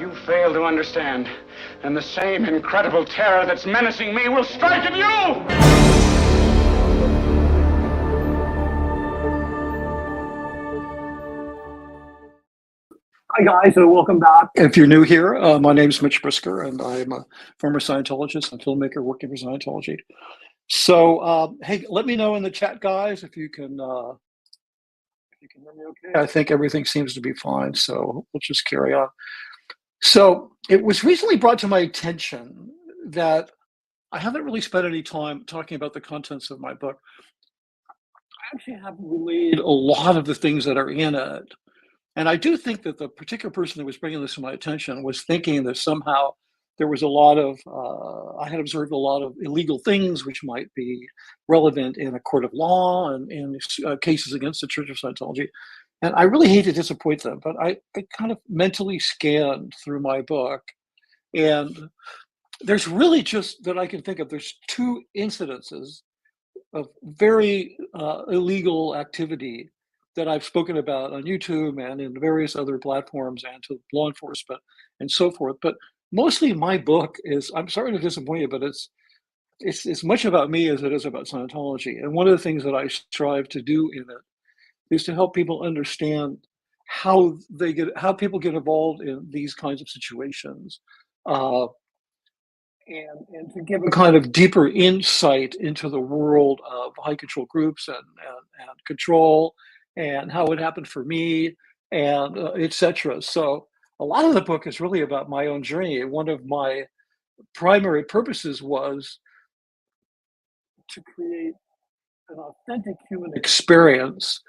you fail to understand, then the same incredible terror that's menacing me will strike at you! Hi guys, and welcome back. If you're new here, my name is Mitch Brisker, and I'm a former Scientologist and filmmaker working for Scientology. So, hey, let me know in the chat, guys, if you can hear me okay. I think everything seems to be fine, so we'll just carry on. So, it was recently brought to my attention that I haven't really spent any time talking about the contents of my book. I actually haven't relayed a lot of the things that are in it. And I do think that the particular person that was bringing this to my attention was thinking that somehow there was a lot of, I had observed a lot of illegal things which might be relevant in a court of law and in cases against the Church of Scientology. And I really hate to disappoint them, but I kind of mentally scanned through my book. And there's really just, that I can think of, there's two incidences of very illegal activity that I've spoken about on YouTube and in various other platforms and to law enforcement and so forth. But mostly my book is, I'm sorry to disappoint you, but it's as much about me as it is about Scientology. And one of the things that I strive to do in it is to help people understand how people get involved in these kinds of situations. And to give a kind of deeper insight into the world of high control groups and control and how it happened for me and etc. So a lot of the book is really about my own journey. One of my primary purposes was to create an authentic human experience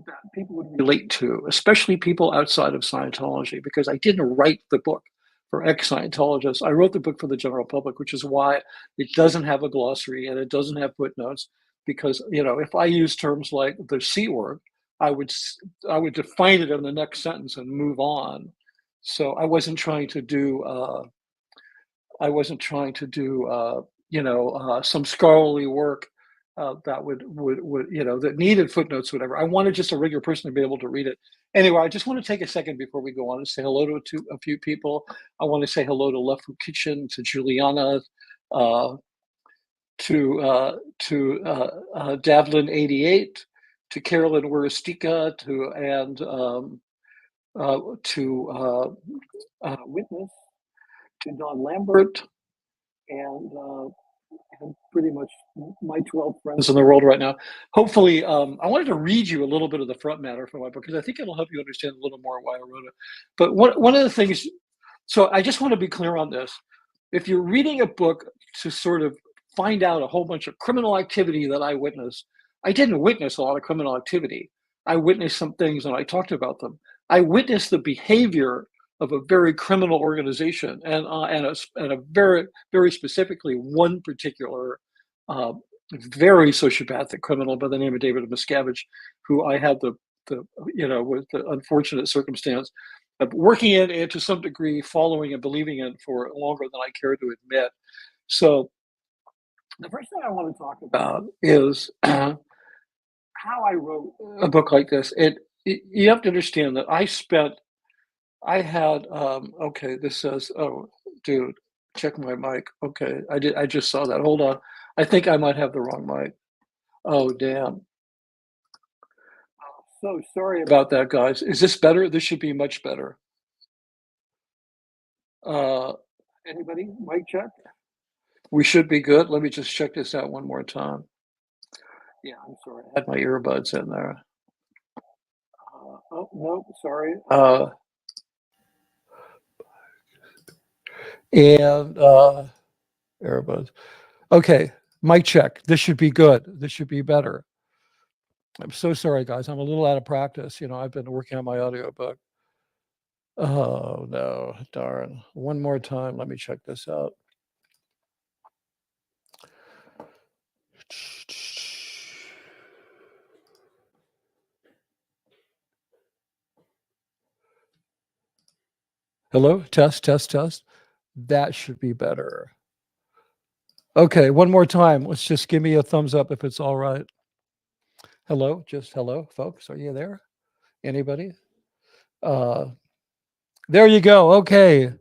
that people would relate to, especially people outside of Scientology, because I didn't write the book for ex-Scientologists. I wrote the book for the general public, which is why it doesn't have a glossary and it doesn't have footnotes, because, you know, if I use terms like the C word, I would define it in the next sentence and move on. So I wasn't trying to do some scholarly work that would that needed footnotes, whatever. I wanted just a regular person to be able to read it. Anyway, I just want to take a second before we go on and say hello to a few people. I want to say hello to Left Food Kitchen, to Juliana, to Davlin88, to Carolyn Weristika, to Witness, to Don Lambert, and pretty much my 12 friends in the world right now. Hopefully, I wanted to read you a little bit of the front matter from my book, because I think it'll help you understand a little more why I wrote it. But one of the things, so I just want to be clear on this. If you're reading a book to sort of find out a whole bunch of criminal activity that I witnessed, I didn't witness a lot of criminal activity. I witnessed some things and I talked about them. I witnessed the behavior of a very criminal organization, and a very, very specifically one particular very sociopathic criminal by the name of David Miscavige, who I had with the unfortunate circumstance of working in and to some degree following and believing in for longer than I care to admit. So the first thing I want to talk about is how I wrote a book like this. You have to understand that I had, okay, this says, oh, dude, check my mic. Okay, I just saw that. Hold on. I think I might have the wrong mic. Oh, damn. So sorry about that, guys. Is this better? This should be much better. Anybody? Mic check? We should be good. Let me just check this out one more time. Yeah, I'm sorry. I had my earbuds in there. Oh, no, sorry. And earbuds. Okay, mic check. This should be good. This should be better. I'm so sorry, guys. I'm a little out of practice. You know, I've been working on my audiobook. Oh, no, darn. One more time. Let me check this out. Hello? Test, test, test. That should be better. Okay, one more time. Let's just give me a thumbs up if it's all right. Hello? Just hello, folks. Are you there? Anybody? There you go. Okay.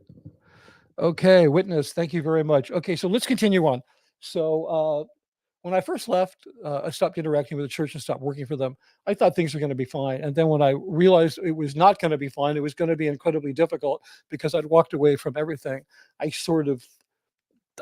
Okay. Witness. Thank you very much. Okay. So let's continue on. So, when I first left, I stopped interacting with the church and stopped working for them. I thought things were going to be fine. And then when I realized it was not going to be fine, it was going to be incredibly difficult because I'd walked away from everything. I sort of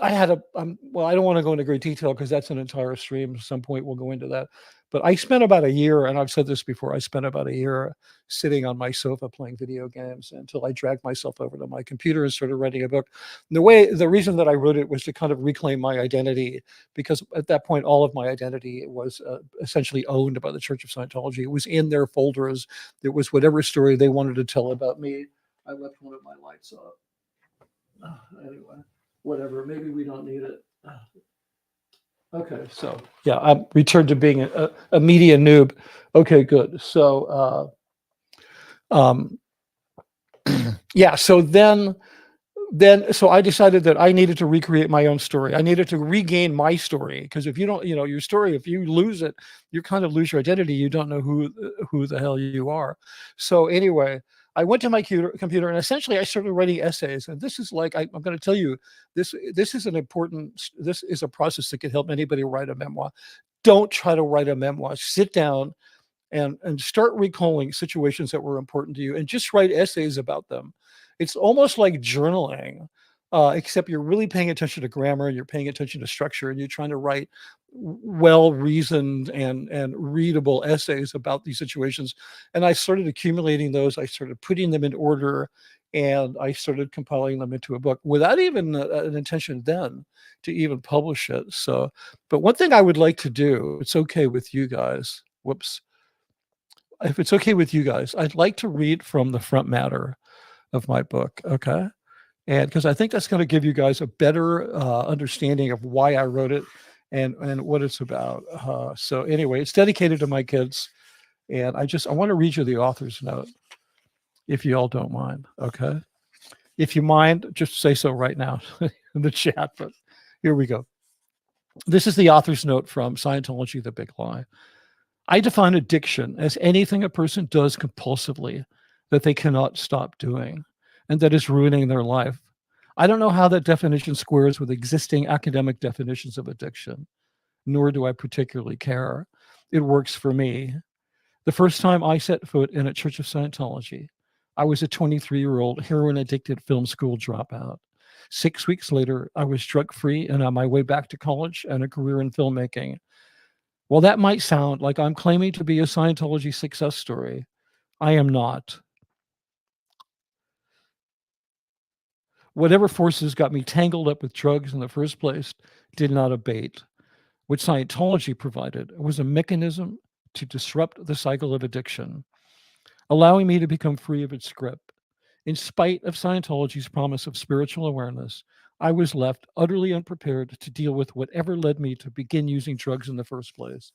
I had a well, I don't want to go into great detail because that's an entire stream. At some point, we'll go into that. But I spent about a year, and I've said this before. I spent about a year sitting on my sofa playing video games until I dragged myself over to my computer and started writing a book. The reason that I wrote it was to kind of reclaim my identity, because at that point, all of my identity was essentially owned by the Church of Scientology. It was in their folders. It was whatever story they wanted to tell about me. I left one of my lights up. Anyway, whatever. Maybe we don't need it. Okay, so yeah, I returned to being a media noob. Okay, good. So, yeah. So so I decided that I needed to recreate my own story. I needed to regain my story, because if you don't, your story, if you lose it, you kind of lose your identity. You don't know who the hell you are. So anyway, I went to my computer and essentially I started writing essays. And this is like I'm going to tell you, this is this is a process that can help anybody write a memoir. Don't try to write a memoir. Sit down and start recalling situations that were important to you and just write essays about them. It's almost like journaling, except you're really paying attention to grammar and you're paying attention to structure, and you're trying to write well-reasoned and readable essays about these situations. And I started accumulating those. I started putting them in order, and I started compiling them into a book without even an intention then to even publish it. So, but one thing I would like to do, it's okay with you guys. Whoops. If it's okay with you guys, I'd like to read from the front matter of my book. Okay. And because I think that's going to give you guys a better understanding of why I wrote it and what it's about. So anyway, it's dedicated to my kids. And I want to read you the author's note, if you all don't mind. Okay. If you mind, just say so right now in the chat. But here we go. This is the author's note from Scientology, The Big Lie. I define addiction as anything a person does compulsively that they cannot stop doing and that is ruining their life. I don't know how that definition squares with existing academic definitions of addiction, nor do I particularly care. It works for me. The first time I set foot in a Church of Scientology, I was a 23-year-old heroin-addicted film school dropout. 6 weeks later, I was drug-free and on my way back to college and a career in filmmaking. While that might sound like I'm claiming to be a Scientology success story, I am not. Whatever forces got me tangled up with drugs in the first place did not abate. What Scientology provided was a mechanism to disrupt the cycle of addiction, allowing me to become free of its grip. In spite of Scientology's promise of spiritual awareness, I was left utterly unprepared to deal with whatever led me to begin using drugs in the first place.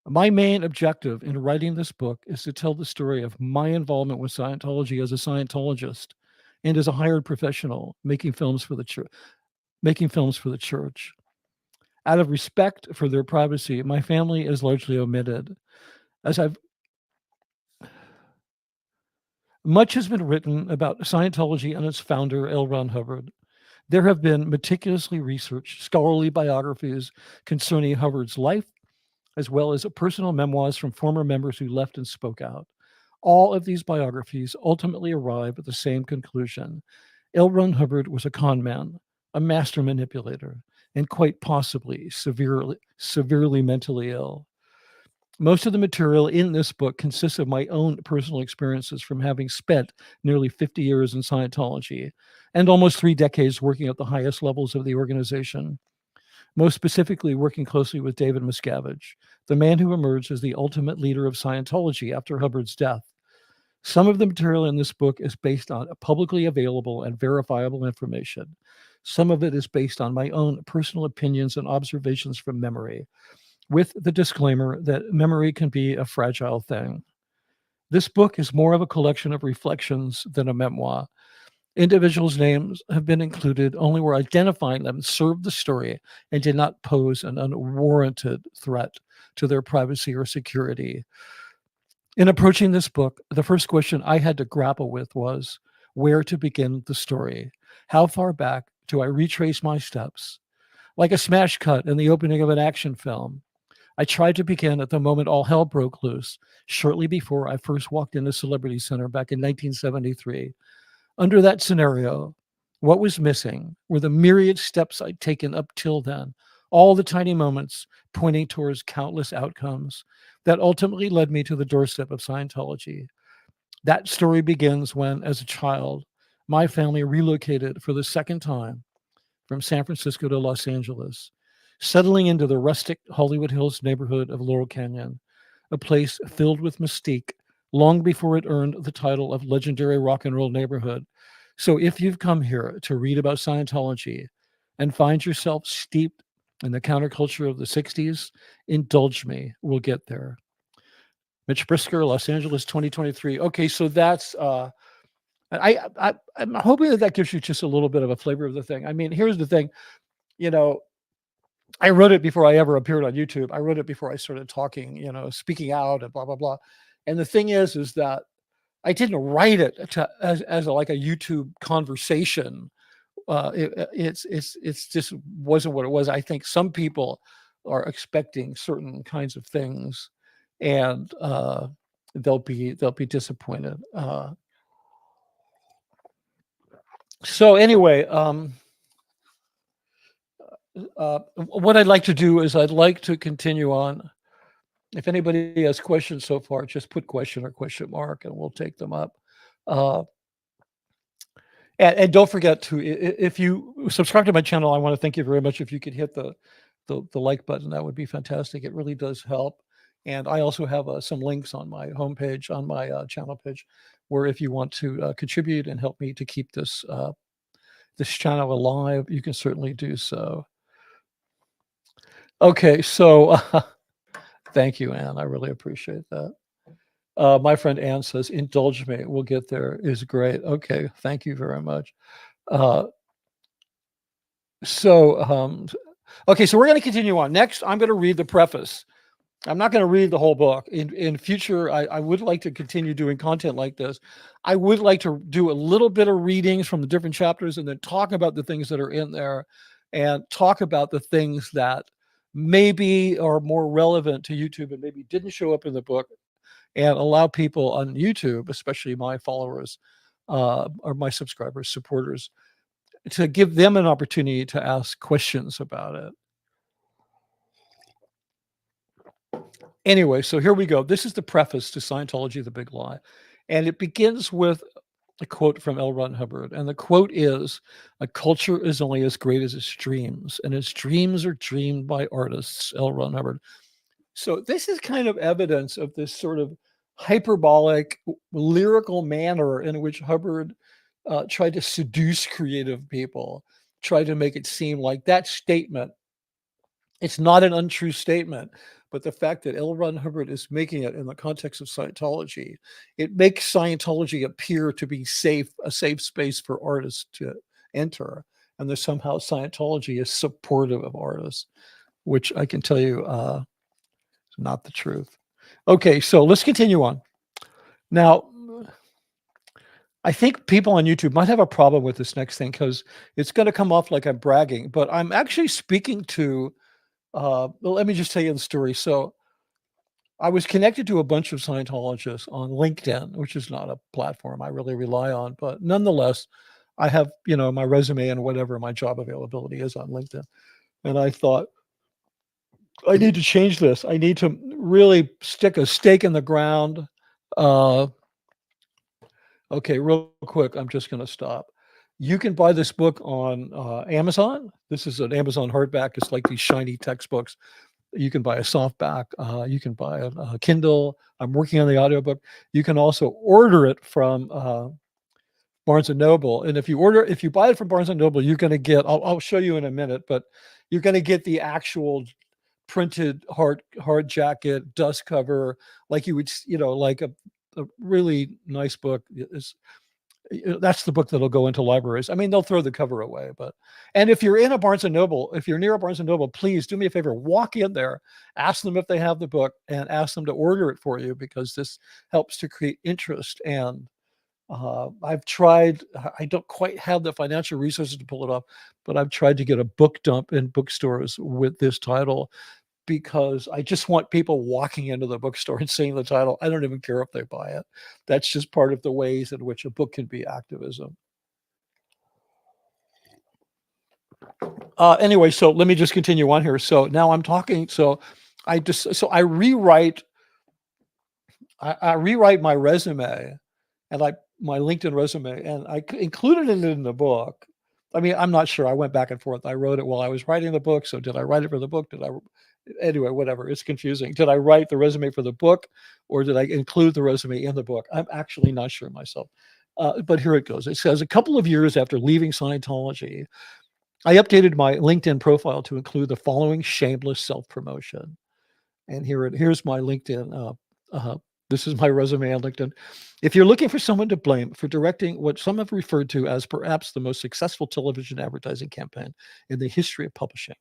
My main objective in writing this book is to tell the story of my involvement with Scientology as a Scientologist and as a hired professional making films for the church. Out of respect for their privacy, my family is largely omitted. Much has been written about Scientology and its founder, L. Ron Hubbard. There have been meticulously researched scholarly biographies concerning Hubbard's life, as well as personal memoirs from former members who left and spoke out. All of these biographies ultimately arrive at the same conclusion. L. Ron Hubbard was a con man, a master manipulator, and quite possibly severely mentally ill. Most of the material in this book consists of my own personal experiences from having spent nearly 50 years in Scientology and almost 3 decades working at the highest levels of the organization. Most specifically, working closely with David Miscavige, the man who emerged as the ultimate leader of Scientology after Hubbard's death. Some of the material in this book is based on publicly available and verifiable information. Some of it is based on my own personal opinions and observations from memory, with the disclaimer that memory can be a fragile thing. This book is more of a collection of reflections than a memoir. Individuals' names have been included only where identifying them served the story and did not pose an unwarranted threat to their privacy or security. In approaching this book, the first question I had to grapple with was where to begin the story. How far back do I retrace my steps? Like a smash cut in the opening of an action film, I tried to begin at the moment all hell broke loose, shortly before I first walked into Celebrity Center back in 1973. Under that scenario, what was missing were the myriad steps I'd taken up till then, all the tiny moments pointing towards countless outcomes that ultimately led me to the doorstep of Scientology. That story begins when, as a child, my family relocated for the second time from San Francisco to Los Angeles, settling into the rustic Hollywood Hills neighborhood of Laurel Canyon, a place filled with mystique long before it earned the title of legendary rock and roll neighborhood. So if you've come here to read about Scientology and find yourself steeped in the counterculture of the 60s, indulge me, we'll get there. Mitch Brisker, Los Angeles, 2023. Okay, so that's I'm hoping that that gives you just a little bit of a flavor of the thing. I mean, here's the thing, you know, I wrote it before I ever appeared on YouTube. I wrote it before I started talking, speaking out and blah blah blah. And the thing is that I didn't write it as like a YouTube conversation. It's just wasn't what it was. I think some people are expecting certain kinds of things, and they'll be disappointed. So anyway, what I'd like to do is I'd like to continue on. If anybody has questions so far, just put question or question mark, and we'll take them up. Uh, and don't forget to, if you subscribe to my channel, I want to thank you very much. If you could hit the like button, that would be fantastic. It really does help. And I also have some links on my homepage, on my channel page, where if you want to contribute and help me to keep this this channel alive, you can certainly do so. Okay, so thank you, Anne. I really appreciate that. My friend Anne says, indulge me, we'll get there, is great. Okay, thank you very much. Okay, so we're going to continue on. Next, I'm going to read the preface. I'm not going to read the whole book. In future, I would like to continue doing content like this. I would like to do a little bit of readings from the different chapters and then talk about the things that are in there and talk about the things that maybe are more relevant to YouTube and maybe didn't show up in the book, and allow people on YouTube, especially my followers or my subscribers, supporters, to give them an opportunity to ask questions about it. Anyway, so here we go. This is the preface to Scientology, The Big Lie. And it begins with a quote from L. Ron Hubbard. And the quote is, a culture is only as great as its dreams, and its dreams are dreamed by artists, L. Ron Hubbard. So this is kind of evidence of this sort of hyperbolic, lyrical manner in which Hubbard tried to seduce creative people, tried to make it seem like that statement, it's not an untrue statement, but the fact that L. Ron Hubbard is making it in the context of Scientology, it makes Scientology appear to be a safe space for artists to enter, and that somehow Scientology is supportive of artists, which I can tell you is not the truth. Okay, so let's continue on. Now, I think people on YouTube might have a problem with this next thing because it's going to come off like I'm bragging, but I'm actually speaking to, well, let me just tell you the story. So I was connected to a bunch of Scientologists on LinkedIn, which is not a platform I really rely on, but nonetheless, I have, my resume and whatever my job availability is on LinkedIn. And I thought, I need to change this. I need to really stick a stake in the ground. Okay, real quick, I'm just going to stop. You can buy this book on Amazon. This is an Amazon hardback. It's like these shiny textbooks. You can buy a softback. You can buy a Kindle. I'm working on the audiobook. You can also order it from Barnes and Noble. And if you buy it from Barnes and Noble, you're going to get, I'll show you in a minute, but you're going to get the actual printed hard jacket, dust cover, like you would, like a really nice book. that's the book that'll go into libraries. I mean, they'll throw the cover away, and if you're in a Barnes and Noble, if you're near a Barnes and Noble, please do me a favor, walk in there, ask them if they have the book, and ask them to order it for you, because this helps to create interest. And I've tried, I don't quite have the financial resources to pull it off, but I've tried to get a book dump in bookstores with this title, because I just want people walking into the bookstore and seeing the title. I don't even care if they buy it. That's just part of the ways in which a book can be activism. Anyway, so let me just continue on here. So now I'm talking. So I rewrite my resume, and my LinkedIn resume, and I included it in the book. I mean, I'm not sure. I went back and forth. I wrote it while I was writing the book. So did I write it for the book? Anyway, whatever. It's confusing. Did I write the resume for the book, or did I include the resume in the book? I'm actually not sure myself. But here it goes. It says, a couple of years after leaving Scientology, I updated my LinkedIn profile to include the following shameless self-promotion. And here's my LinkedIn. This is my resume on LinkedIn. If you're looking for someone to blame for directing what some have referred to as perhaps the most successful television advertising campaign in the history of publishing,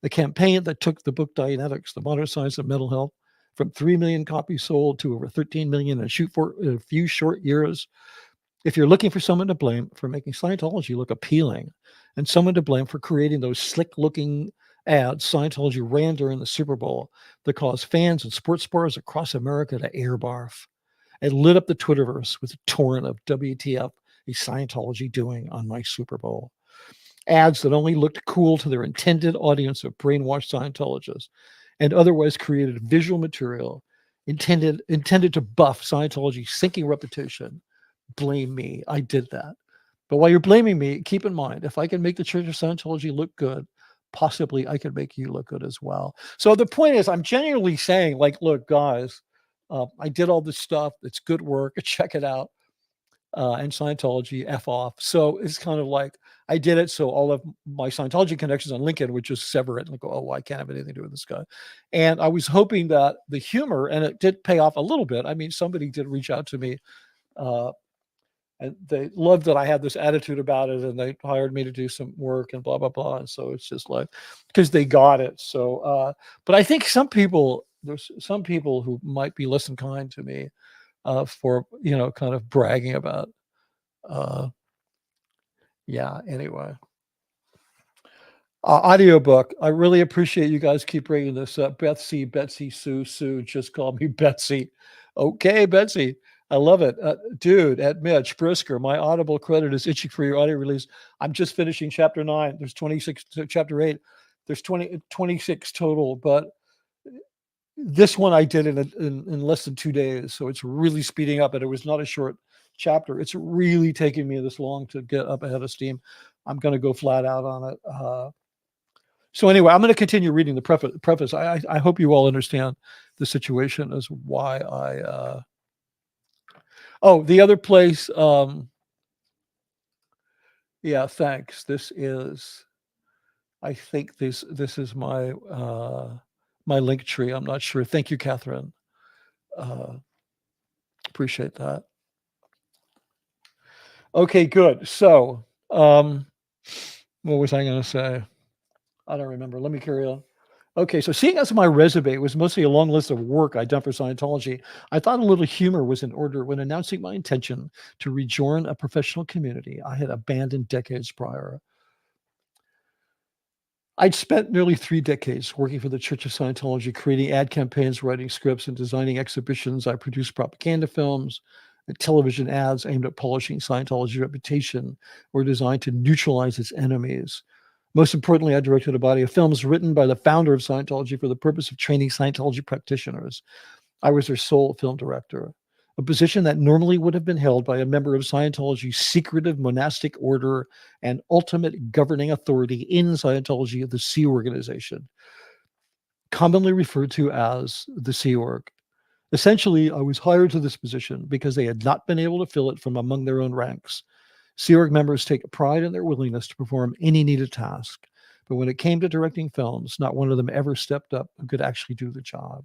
a campaign that took the book Dianetics, The Modern Science of Mental Health, from 3 million copies sold to over 13 million in a few short years. If you're looking for someone to blame for making Scientology look appealing, and someone to blame for creating those slick-looking ads Scientology ran during the Super Bowl that caused fans and sports bars across America to air barf, and lit up the Twitterverse with a torrent of WTF is Scientology doing on my Super Bowl. Ads that only looked cool to their intended audience of brainwashed Scientologists, and otherwise created visual material intended to buff Scientology's sinking reputation. Blame me. I did that. But while you're blaming me, keep in mind, if I can make the Church of Scientology look good, possibly I can make you look good as well. So the point is, I'm genuinely saying, like, look, guys, I did all this stuff. It's good work. Check it out. And Scientology, F off. So it's kind of like, I did it. So all of my Scientology connections on LinkedIn would just sever it and go, oh, well, I can't have anything to do with this guy. And I was hoping that the humor, and it did pay off a little bit. I mean, somebody did reach out to me, and they loved that I had this attitude about it, and they hired me to do some work and blah, blah, blah. And so it's just like, because they got it. So, but I think there's some people who might be less than kind to me for, kind of bragging about, anyway. Audiobook. I really appreciate you guys keep bringing this up. Betsy, Sue, just call me Betsy. Okay, Betsy. I love it. Dude, at Mitch Brisker, my Audible credit is itching for your audio release. I'm just finishing chapter 9. There's 26, chapter 8. There's 26 total, but this one I did in less than 2 days. So it's really speeding up, and it was not a short chapter. It's really taking me this long to get up ahead of steam. I'm going to go flat out on it. So anyway, I'm going to continue reading the preface. I hope you all understand the situation as why I... the other place. Yeah, thanks. I think this is my my link tree. I'm not sure. Thank you, Catherine. Appreciate that. Okay, good. So, what was I going to say? I don't remember. Let me carry on. Okay, so seeing as my resume was mostly a long list of work I'd done for Scientology, I thought a little humor was in order when announcing my intention to rejoin a professional community I had abandoned decades prior. I'd spent nearly 3 decades working for the Church of Scientology, creating ad campaigns, writing scripts, and designing exhibitions. I produced propaganda films and television ads aimed at polishing Scientology's reputation were designed to neutralize its enemies. Most importantly, I directed a body of films written by the founder of Scientology for the purpose of training Scientology practitioners. I was their sole film director, a position that normally would have been held by a member of Scientology's secretive monastic order and ultimate governing authority in Scientology, the Sea Organization, commonly referred to as the Sea Org. Essentially, I was hired to this position because they had not been able to fill it from among their own ranks. Sea Org members take pride in their willingness to perform any needed task, but when it came to directing films, not one of them ever stepped up and could actually do the job.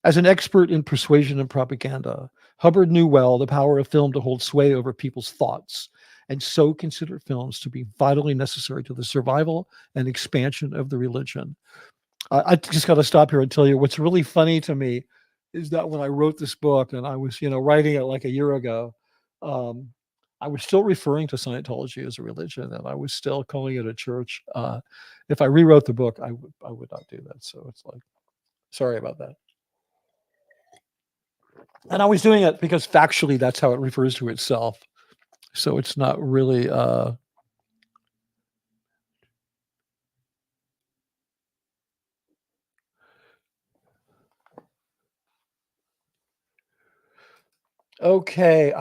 As an expert in persuasion and propaganda, Hubbard knew well the power of film to hold sway over people's thoughts, and so considered films to be vitally necessary to the survival and expansion of the religion. I just got to stop here and tell you what's really funny to me is that when I wrote this book and I was, writing it like a year ago, um, I was still referring to Scientology as a religion, and I was still calling it a church. If I rewrote the book, I would not do that. So it's like, sorry about that. And I was doing it because factually that's how it refers to itself. So it's not really okay.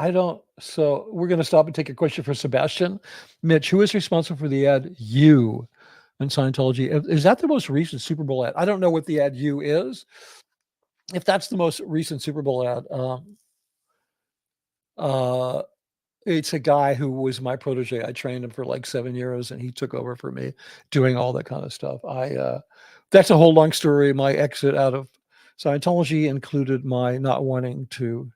So we're going to stop and take a question for Sebastian. Mitch, who is responsible for the ad "you" in Scientology? Is that the most recent Super Bowl ad? I don't know what the ad "you" is. If that's the most recent Super Bowl ad, uh, it's a guy who was my protege. I trained him for like 7 years, and he took over for me, doing all that kind of stuff. That's a whole long story. My exit out of Scientology included my not wanting to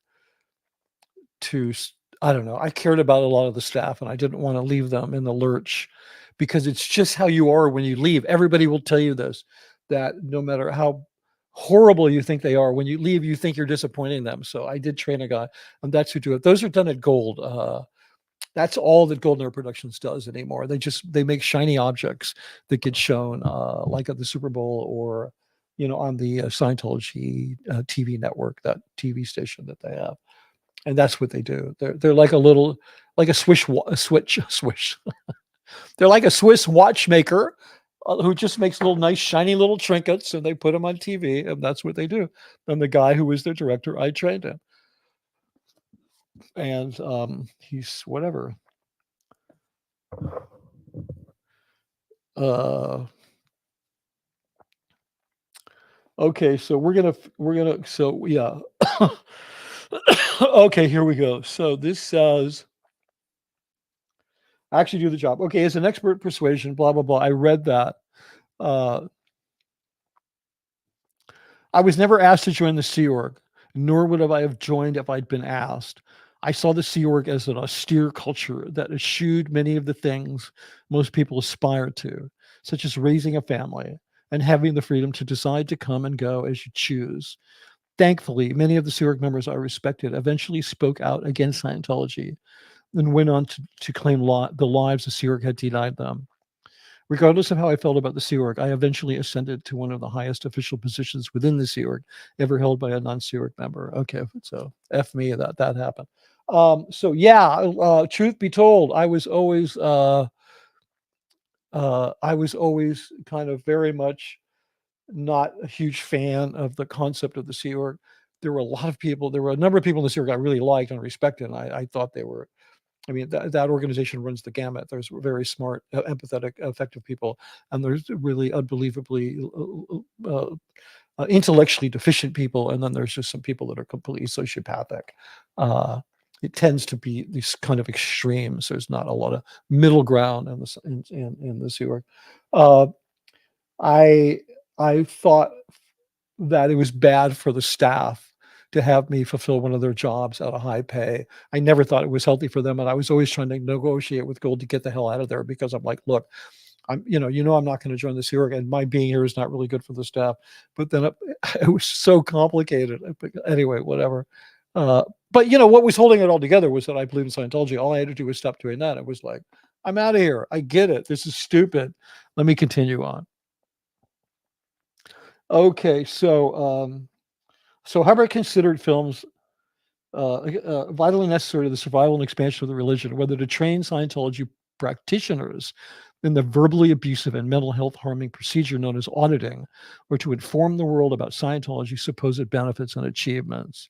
I don't know. I cared about a lot of the staff, and I didn't want to leave them in the lurch, because it's just how you are when you leave. Everybody will tell you this, that no matter how horrible you think they are, when you leave, you think you're disappointing them. So I did train a guy, and that's who do it. Those are done at Gold. That's all that Golden Air Productions does anymore. They make shiny objects that get shown, like at the Super Bowl, or on the Scientology TV network, that TV station that they have. And that's what they do. They're like a swish. They're like a Swiss watchmaker who just makes little nice shiny little trinkets, and they put them on TV, and that's what they do. And the guy who was their director, I trained him, and he's whatever. Okay, so so yeah. Okay, here we go. So this says, actually do the job. Okay, as an expert in persuasion, blah blah blah. I read that. I was never asked to join the Sea Org, nor would I have joined if I'd been asked. I saw the Sea Org as an austere culture that eschewed many of the things most people aspire to, such as raising a family and having the freedom to decide to come and go as you choose. Thankfully, many of the Sea Org members I respected eventually spoke out against Scientology and went on to claim the lives the Sea Org had denied them. Regardless of how I felt about the Sea Org, I eventually ascended to one of the highest official positions within the Sea Org ever held by a non-Sea Org member. Okay, so F me that happened. So yeah, truth be told, I was always kind of very much not a huge fan of the concept of the Sea Org. There were a number of people in the Sea Org I really liked and respected, and I thought they were, I mean, that organization runs the gamut. There's very smart, empathetic, effective people, and there's really unbelievably intellectually deficient people, and then there's just some people that are completely sociopathic. It tends to be these kind of extremes. There's not a lot of middle ground in the Sea Org. I thought that it was bad for the staff to have me fulfill one of their jobs at a high pay. I never thought it was healthy for them, and I was always trying to negotiate with Gold to get the hell out of there, because I'm like, look, I'm not going to join this here, and my being here is not really good for the staff. But then it was so complicated. Anyway, whatever. But what was holding it all together was that I believe in Scientology. All I had to do was stop doing that. It was like, I'm out of here. I get it. This is stupid. Let me continue on. Okay, so Hubbard considered films vitally necessary to the survival and expansion of the religion, whether to train Scientology practitioners in the verbally abusive and mental health harming procedure known as auditing, or to inform the world about Scientology's supposed benefits and achievements.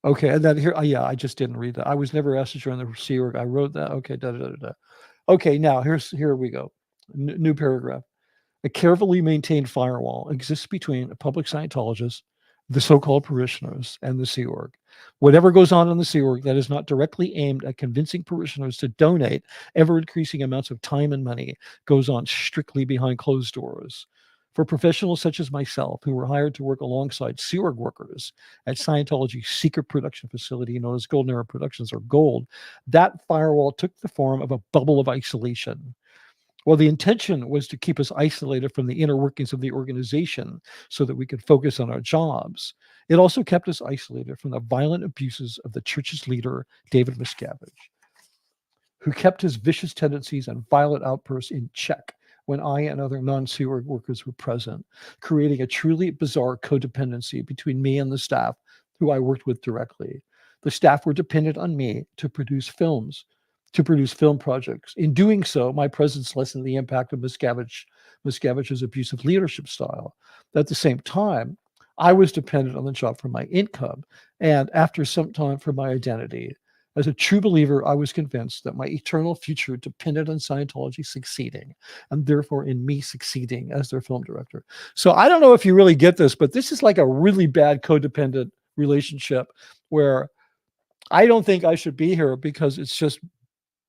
Okay, and then here, yeah, I just didn't read that. I was never asked to join the Sea Org. I wrote that. Okay, Okay, now here we go. New paragraph. A carefully maintained firewall exists between a public Scientologist, the so-called parishioners, and the Sea Org. Whatever goes on in the Sea Org that is not directly aimed at convincing parishioners to donate ever-increasing amounts of time and money goes on strictly behind closed doors. For professionals such as myself, who were hired to work alongside sewer workers at Scientology's secret production facility known as Golden Era Productions, or Gold, that firewall took the form of a bubble of isolation. Well, the intention was to keep us isolated from the inner workings of the organization so that we could focus on our jobs. It also kept us isolated from the violent abuses of the church's leader, David Miscavige, who kept his vicious tendencies and violent outbursts in check when I and other non-sewer workers were present, creating a truly bizarre codependency between me and the staff who I worked with directly. The staff were dependent on me to produce films, to produce film projects. In doing so, my presence lessened the impact of Miscavige's abusive leadership style. At the same time, I was dependent on the job for my income and, after some time, for my identity. As a true believer, I was convinced that my eternal future depended on Scientology succeeding, and therefore in me succeeding as their film director. So I don't know if you really get this, but this is like a really bad codependent relationship where I don't think I should be here because it's just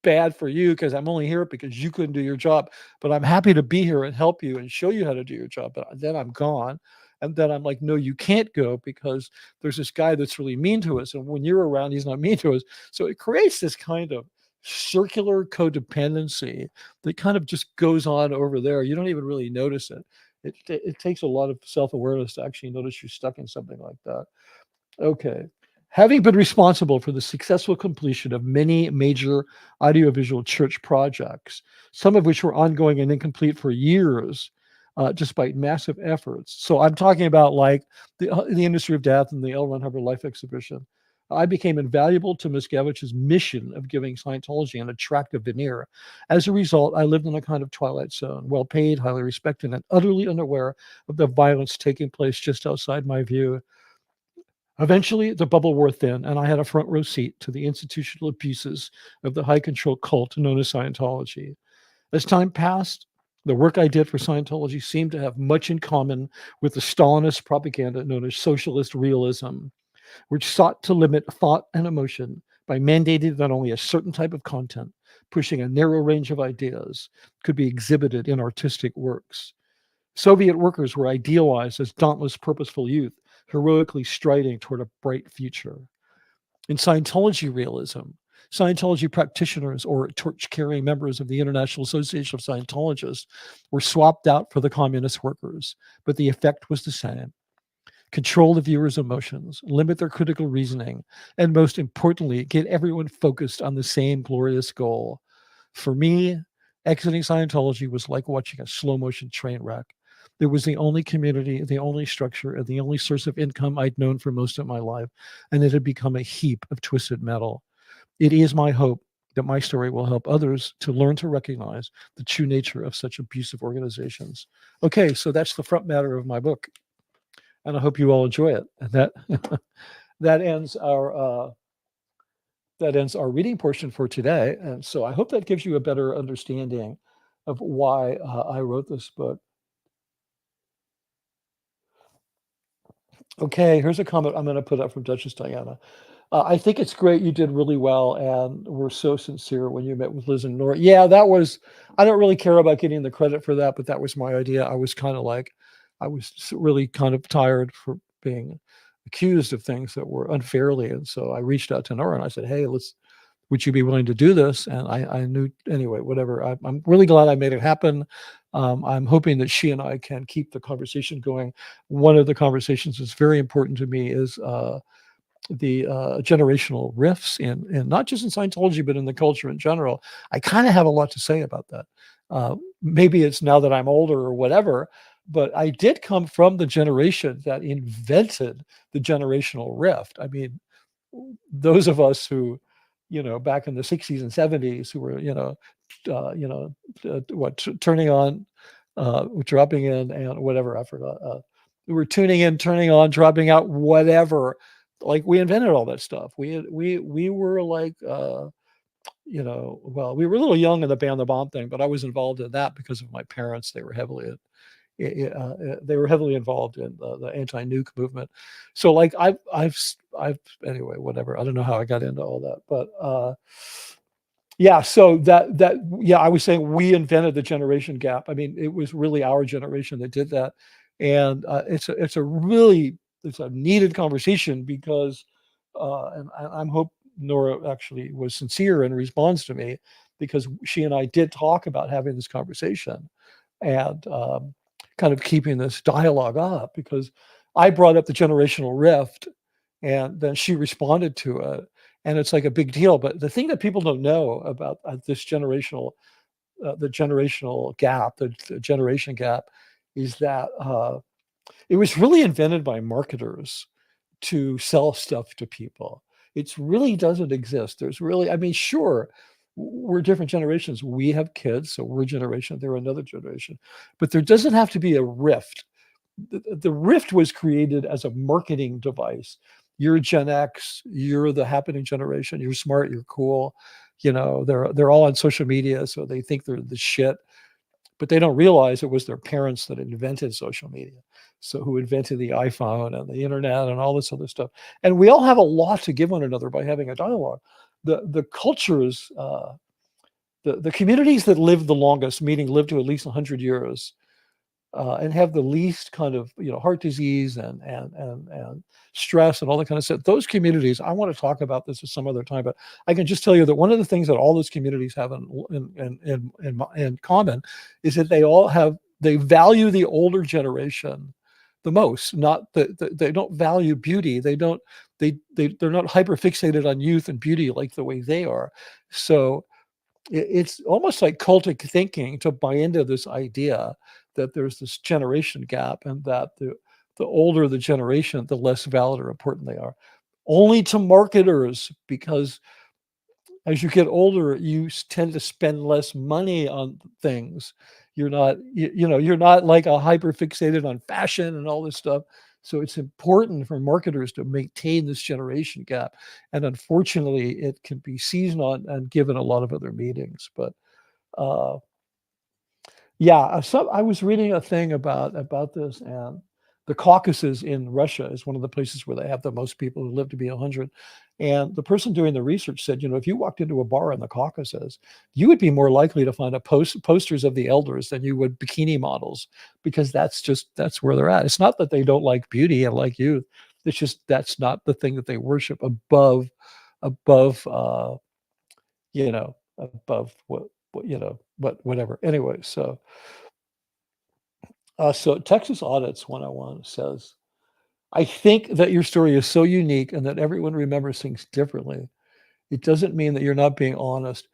bad for you, because I'm only here because you couldn't do your job. But I'm happy to be here and help you and show you how to do your job. But then I'm gone. And then I'm like, no, you can't go because there's this guy that's really mean to us. And when you're around, he's not mean to us. So it creates this kind of circular codependency that kind of just goes on over there. You don't even really notice it. It takes a lot of self-awareness to actually notice you're stuck in something like that. Okay. Having been responsible for the successful completion of many major audiovisual church projects, some of which were ongoing and incomplete for years, despite massive efforts. So I'm talking about like the Industry of Death and the L. Ron Hubbard Life Exhibition. I became invaluable to Miscavige's mission of giving Scientology an attractive veneer. As a result, I lived in a kind of twilight zone, well paid, highly respected, and utterly unaware of the violence taking place just outside my view. Eventually, the bubble wore thin, and I had a front row seat to the institutional abuses of the high control cult known as Scientology. As time passed, the work I did for Scientology seemed to have much in common with the Stalinist propaganda known as socialist realism, which sought to limit thought and emotion by mandating that only a certain type of content, pushing a narrow range of ideas, could be exhibited in artistic works. Soviet workers were idealized as dauntless, purposeful youth, heroically striding toward a bright future. In Scientology realism, Scientology practitioners or torch-carrying members of the International Association of Scientologists were swapped out for the communist workers, but the effect was the same. Control the viewer's emotions, limit their critical reasoning, and most importantly, get everyone focused on the same glorious goal. For me, exiting Scientology was like watching a slow-motion train wreck. It was the only community, the only structure, and the only source of income I'd known for most of my life, and it had become a heap of twisted metal. It is my hope that my story will help others to learn to recognize the true nature of such abusive organizations. Okay, so that's the front matter of my book, and I hope you all enjoy it. And that that ends our reading portion for today. And so I hope that gives you a better understanding of why I wrote this book. Okay, here's a comment I'm going to put up from Duchess Diana. I think it's great. You did really well, and we're so sincere when you met with Liz and Nora. Yeah, that was, I don't really care about getting the credit for that, but that was my idea. I was kind of like, I was really kind of tired for being accused of things that were unfairly. And so I reached out to Nora and I said, hey, would you be willing to do this? And I knew, anyway, whatever. I'm really glad I made it happen. I'm hoping that she and I can keep the conversation going. One of the conversations that's very important to me is the generational rifts in not just in Scientology, but in the culture in general. I kind of have a lot to say about that. Maybe it's now that I'm older or whatever, but I did come from the generation that invented the generational rift. I mean, those of us who, back in the 60s and 70s, who were, turning on, dropping in, and whatever, I forgot. We were tuning in, turning on, dropping out, whatever. Like, we invented all that stuff. We were like, well, we were a little young in the Ban the Bomb thing, but I was involved in that because of my parents. They were heavily involved in the anti-nuke movement. So like I've anyway, whatever. I don't know how I got into all that, but Yeah, so yeah, I was saying we invented the generation gap. I mean, it was really our generation that did that, and it's a needed conversation because, and I'm hope Nora actually was sincere in response to me because she and I did talk about having this conversation and kind of keeping this dialogue up because I brought up the generational rift and then she responded to it and it's like a big deal. But the thing that people don't know about this the generational gap, the generation gap, is that it was really invented by marketers to sell stuff to people. It really doesn't exist. There's really, I mean, sure, we're different generations. We have kids, so we're a generation, they're another generation. But there doesn't have to be a rift. The rift was created as a marketing device. You're Gen X, you're the happening generation, you're smart, you're cool. They're all on social media, so they think they're the shit, but they don't realize it was their parents that invented social media. So who invented the iPhone and the internet and all this other stuff. And we all have a lot to give one another by having a dialogue. The cultures, the communities that live the longest, meaning live to at least 100 years, and have the least kind of heart disease and stress and all that kind of stuff. Those communities, I want to talk about this at some other time, but I can just tell you that one of the things that all those communities have in common is that they value the older generation the most. Not that they don't value beauty. They're not hyper fixated on youth and beauty like the way they are. So it's almost like cultic thinking to buy into this idea that there's this generation gap and that the older the generation, the less valid or important they are. Only to marketers, because as you get older, you tend to spend less money on things. You're not like a hyper fixated on fashion and all this stuff. So it's important for marketers to maintain this generation gap. And unfortunately, it can be seized on and given a lot of other meetings. But uh, yeah, so I was reading a thing about this, and the Caucasus in Russia is one of the places where they have the most people who live to be 100. And the person doing the research said, if you walked into a bar in the Caucasus, you would be more likely to find posters of the elders than you would bikini models, because that's where they're at. It's not that they don't like beauty and like youth. It's just that's not the thing that they worship above above whatever. Anyway, so Texas Audits 101 says, I think that your story is so unique and that everyone remembers things differently. It doesn't mean that you're not being honest.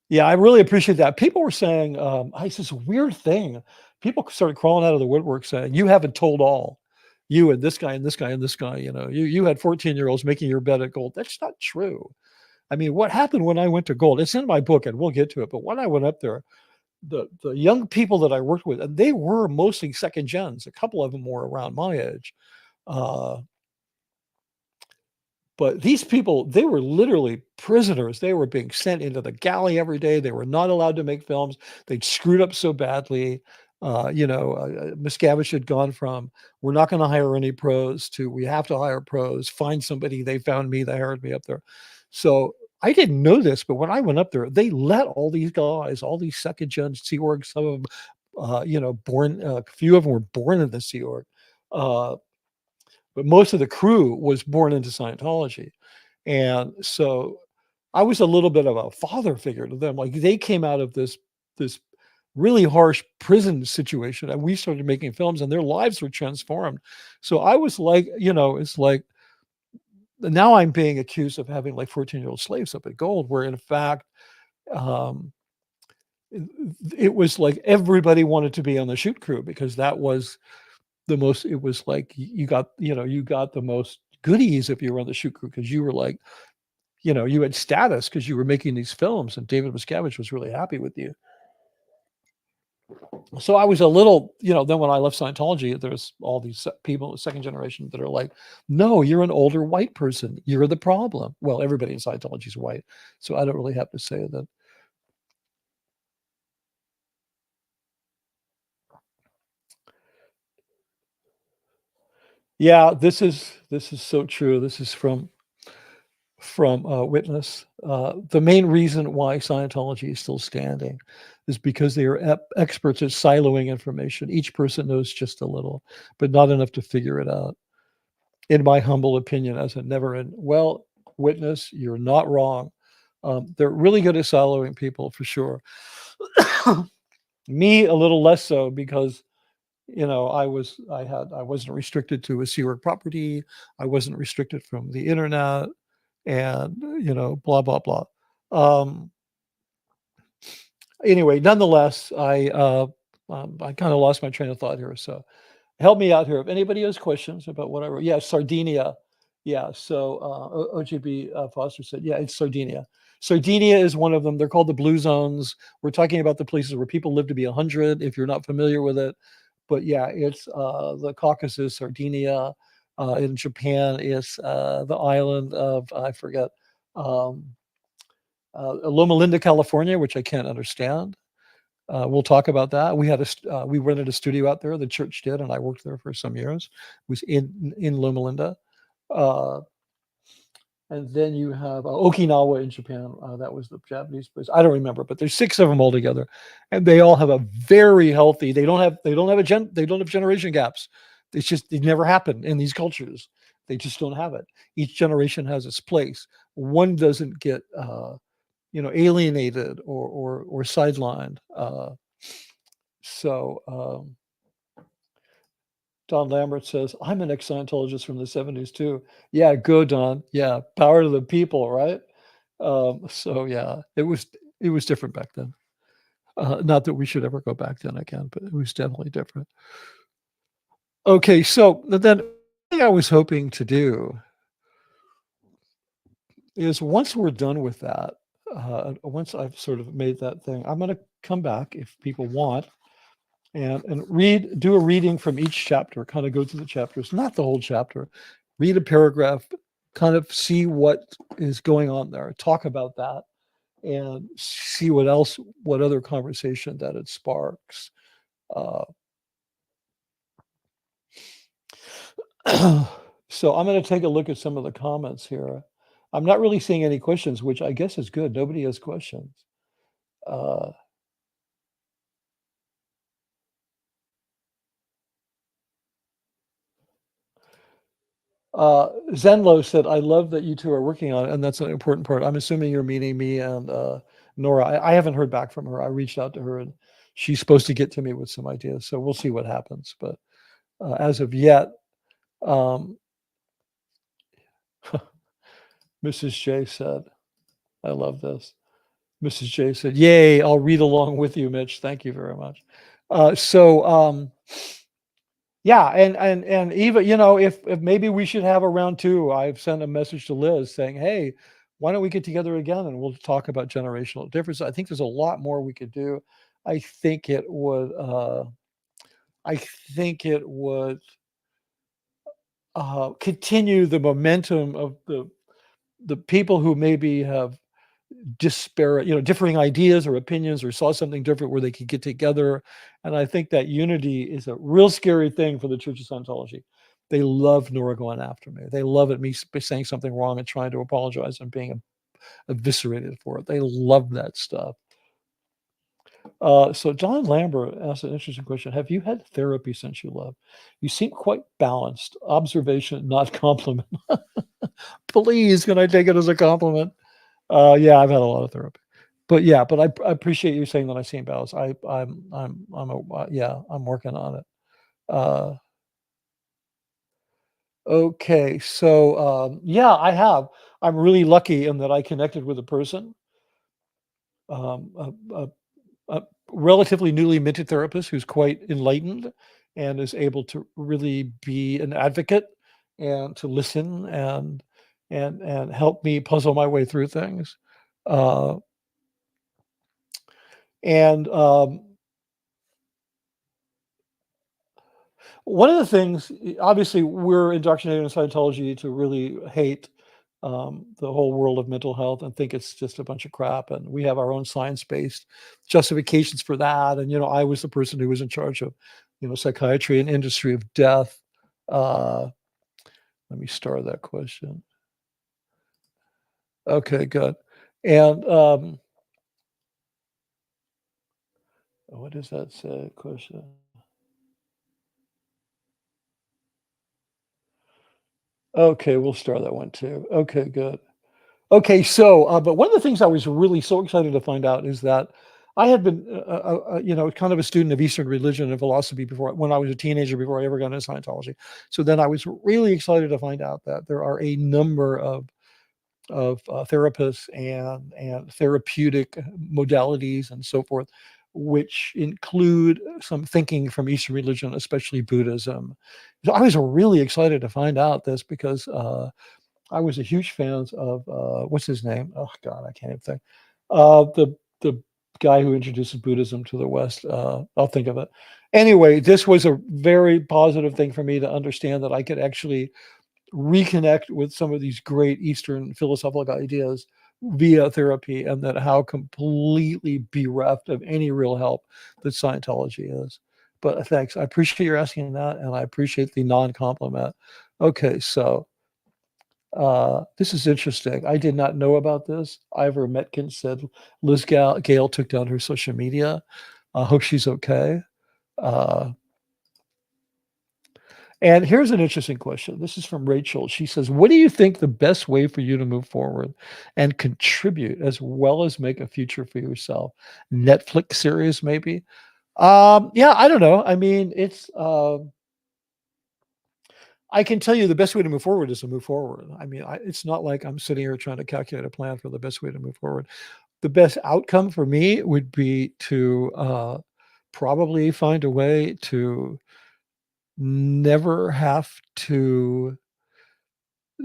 Yeah, I really appreciate that. People were saying, it's this weird thing. People started crawling out of the woodwork saying, you haven't told all. You and this guy and this guy and this guy, you had 14-year-olds making your bed at Gold. That's not true. I mean, what happened when I went to Gold? It's in my book and we'll get to it. But when I went up there, the young people that I worked with, and they were mostly second gens. A couple of them were around my age. Uh, but these people, they were literally prisoners. They were being sent into the galley every day. They were not allowed to make films. They'd screwed up so badly. Miscavige had gone from, we're not going to hire any pros, to we have to hire pros, find somebody. They found me, they hired me up there. So I didn't know this, but when I went up there, they let all these guys, all these second gen Sea Org, some of them, born, a few of them were born in the Sea Org. But most of the crew was born into Scientology. And so I was a little bit of a father figure to them. Like, they came out of this really harsh prison situation and we started making films and their lives were transformed. So I was like, it's like now I'm being accused of having like 14-year-old slaves up at Gold, where in fact, um, it was like everybody wanted to be on the shoot crew because that was the most, it was like you got the most goodies if you were on the shoot crew, because you were like, you had status because you were making these films and David Miscavige was really happy with you. So I was a little, then when I left Scientology, there's all these people, second generation, that are like, no, you're an older white person. You're the problem. Well, everybody in Scientology is white. So I don't really have to say that. Yeah, this is so true. This is from from Witness. The main reason why Scientology is still standing is because they are experts at siloing information. Each person knows just a little, but not enough to figure it out. In my humble opinion, as a never in, well, Witness, you're not wrong. They're really good at siloing people for sure. Me, a little less so because I wasn't restricted to a Seaward property. I wasn't restricted from the internet, and blah blah blah. Um, anyway, nonetheless, I kind of lost my train of thought here. So help me out here. If anybody has questions about what I wrote, yeah, Sardinia. Yeah, so OGB Foster said, yeah, it's Sardinia. Sardinia is one of them. They're called the blue zones. We're talking about the places where people live to be 100, if you're not familiar with it. But yeah, it's the Caucasus, Sardinia. In Japan, it's the island of, I forget, Loma Linda, California, which I can't understand. We'll talk about that. We rented a studio out there. The church did, and I worked there for some years. It was in Loma Linda. Uh, and then you have Okinawa in Japan. That was the Japanese place. I don't remember, but there's 6 of them altogether, and they all have a very healthy. They don't have generation gaps. It's just it never happened in these cultures. They just don't have it. Each generation has its place. One doesn't get alienated or sidelined. So Don Lambert says, I'm an ex-Scientologist from the 70s too. Yeah, go Don. Yeah, power to the people, right? So yeah, it was different back then. Not that we should ever go back then again, but it was definitely different. Okay, so then the thing I was hoping to do is once we're done with that, once I've sort of made that thing, I'm going to come back if people want and do a reading from each chapter, kind of go through the chapters, not the whole chapter, read a paragraph, kind of see what is going on there, talk about that, and see what other conversation that it sparks. So I'm going to take a look at some of the comments here. I'm not really seeing any questions, which I guess is good. Nobody has questions. Zenlo said, I love that you two are working on it, and that's an important part. I'm assuming you're meeting me and Nora. I haven't heard back from her. I reached out to her, and she's supposed to get to me with some ideas, so we'll see what happens. But as of yet, Mrs. J said, I love this. Mrs. J said, yay, I'll read along with you, Mitch. Thank you very much. Yeah, and even if maybe we should have a round 2. I've sent a message to Liz saying, hey, why don't we get together again and we'll talk about generational differences. I think there's a lot more we could do. I think it would continue the momentum of the people who maybe have disparate, differing ideas or opinions or saw something different where they could get together. And I think that unity is a real scary thing for the Church of Scientology. They love Nora going after me. They love it, me saying something wrong and trying to apologize and being eviscerated for it. They love that stuff. So John Lambert asked an interesting question. Have you had therapy since you left? You seem quite balanced. Observation, not compliment. Please, can I take it as a compliment? Yeah, I've had a lot of therapy, but yeah, but I appreciate you saying that I seem balanced. I'm working on it. Okay, so yeah, I have. I'm really lucky in that I connected with a person, a relatively newly minted therapist who's quite enlightened and is able to really be an advocate and to listen and help me puzzle my way through things. Uh, and One of the things, obviously, we're indoctrinated in Scientology to really hate the whole world of mental health and think it's just a bunch of crap. And we have our own science-based justifications for that. And, I was the person who was in charge of, psychiatry and industry of death. Let me start that question. Okay, good. And what does that say? Question. Okay, we'll start that one too. Okay, good. Okay, so, but one of the things I was really so excited to find out is that I had been, kind of a student of Eastern religion and philosophy before, when I was a teenager, before I ever got into Scientology. So then I was really excited to find out that there are a number of therapists and therapeutic modalities and so forth, which include some thinking from Eastern religion, especially Buddhism. So I was really excited to find out this because I was a huge fan of what's his name? Oh God, I can't even think. The guy who introduces Buddhism to the West. I'll think of it. Anyway, this was a very positive thing for me to understand that I could actually reconnect with some of these great Eastern philosophical ideas via therapy, and that how completely bereft of any real help that Scientology is. But thanks. I appreciate your asking that, and I appreciate the non-compliment. Okay, so this is interesting. I did not know about this. Ivor Metkin said Liz Gale took down her social media. I hope she's okay. Uh, and here's an interesting question. This is from Rachel. She says, what do you think the best way for you to move forward and contribute as well as make a future for yourself? Netflix series, maybe? Yeah, I don't know. I mean, I can tell you the best way to move forward is to move forward. I mean, it's not like I'm sitting here trying to calculate a plan for the best way to move forward. The best outcome for me would be to probably find a way to never have to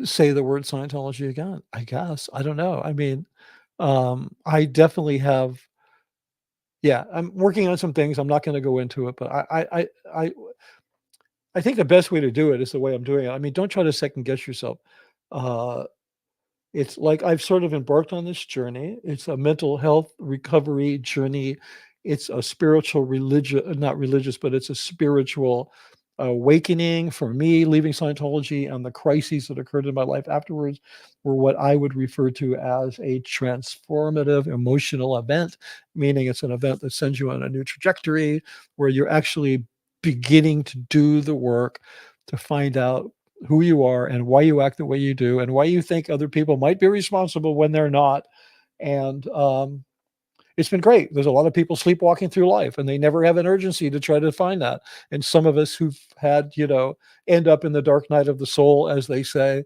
say the word Scientology again, I guess. I don't know. I mean, I definitely have, yeah, I'm working on some things. I'm not going to go into it, but I think the best way to do it is the way I'm doing it. I mean, don't try to second guess yourself. Uh, It's like I've sort of embarked on this journey. It's a mental health recovery journey. It's a spiritual religion, not religious, but it's a spiritual awakening for me. Leaving Scientology and the crises that occurred in my life afterwards were what I would refer to as a transformative emotional event, meaning it's an event that sends you on a new trajectory where you're actually beginning to do the work to find out who you are and why you act the way you do and why you think other people might be responsible when they're not. And it's been great. There's a lot of people sleepwalking through life and they never have an urgency to try to find that. And some of us who've had, end up in the dark night of the soul, as they say,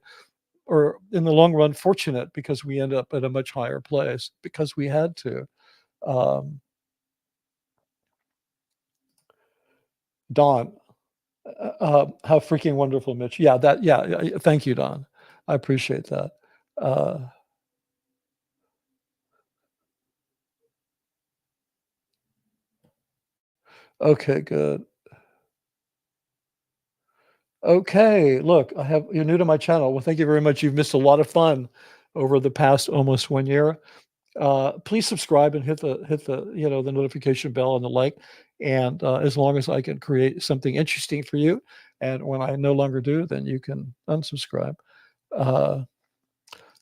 or in the long run, fortunate because we end up at a much higher place because we had to. Um, Don, how freaking wonderful, Mitch. Yeah, thank you, Don. I appreciate that. Uh, okay, good. Okay, look, you're new to my channel. Well, thank you very much. You've missed a lot of fun over the past almost 1 year. Please subscribe and hit the notification bell and the like. And as long as I can create something interesting for you, and when I no longer do, then you can unsubscribe. Uh,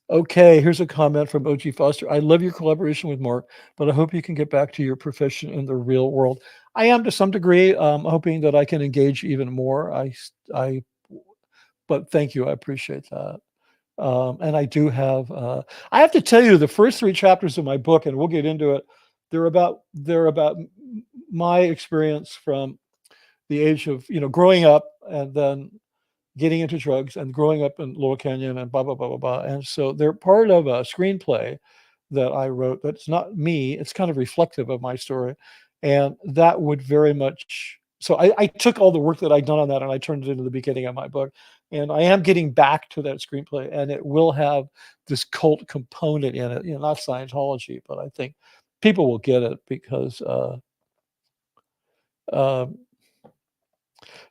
okay, here's a comment from OG Foster. I love your collaboration with Mark, but I hope you can get back to your profession in the real world. I am to some degree, hoping that I can engage even more. But thank you. I appreciate that. And I have to tell you, the first three chapters of my book, and we'll get into it, they're about my experience from the age of, growing up and then getting into drugs and growing up in Laurel Canyon and blah, blah, blah, blah, blah. And so they're part of a screenplay that I wrote that's not me. It's kind of reflective of my story. And that would very much, so I took all the work that I'd done on that and I turned it into the beginning of my book. And I am getting back to that screenplay, and it will have this cult component in it, not Scientology, but I think people will get it because, um,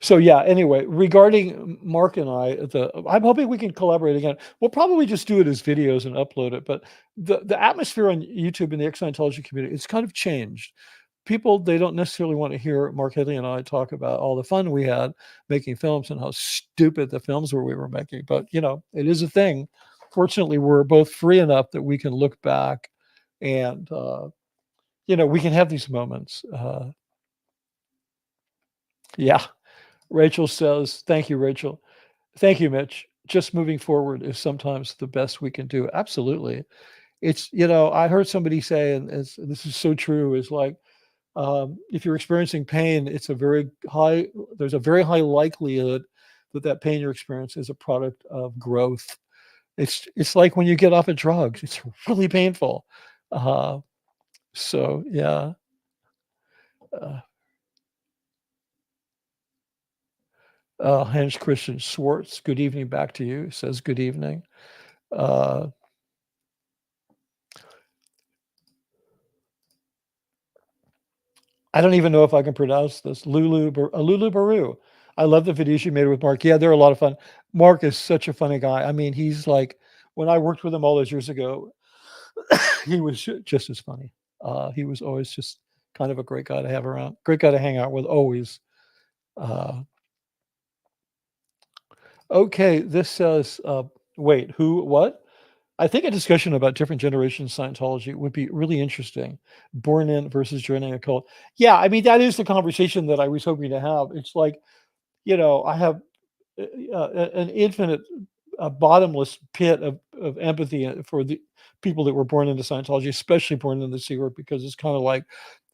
so yeah, anyway, regarding Mark and I'm hoping we can collaborate again. We'll probably just do it as videos and upload it, but the atmosphere on YouTube in the ex-Scientology community, it's kind of changed. People, they don't necessarily want to hear Mark Headley and I talk about all the fun we had making films and how stupid the films were we were making, but it is a thing. fortunately, we're both free enough that we can look back and, we can have these moments. Yeah. Rachel says, thank you, Rachel. Thank you, Mitch. Just moving forward is sometimes the best we can do. Absolutely. It's, I heard somebody say, and this is so true, is like, if you're experiencing pain, there's a very high likelihood that pain you're experiencing is a product of growth. It's like when you get off of drugs, it's really painful. Uh, so yeah. Uh, Hans Christian Schwartz, good evening back to you, says good evening. Uh, I don't even know if I can pronounce this. Lulu Baru. I love the videos you made with Mark. Yeah, they're a lot of fun. Mark is such a funny guy. I mean, he's like, when I worked with him all those years ago, he was just as funny. He was always just kind of a great guy to have around, great guy to hang out with, always. Okay, this says, wait, what? I think a discussion about different generations of Scientology would be really interesting. Born in versus joining a cult. Yeah, I mean, that is the conversation that I was hoping to have. It's like, I have an infinite, bottomless pit of empathy for the people that were born into Scientology, especially born in the Sea Org, because it's kind of like,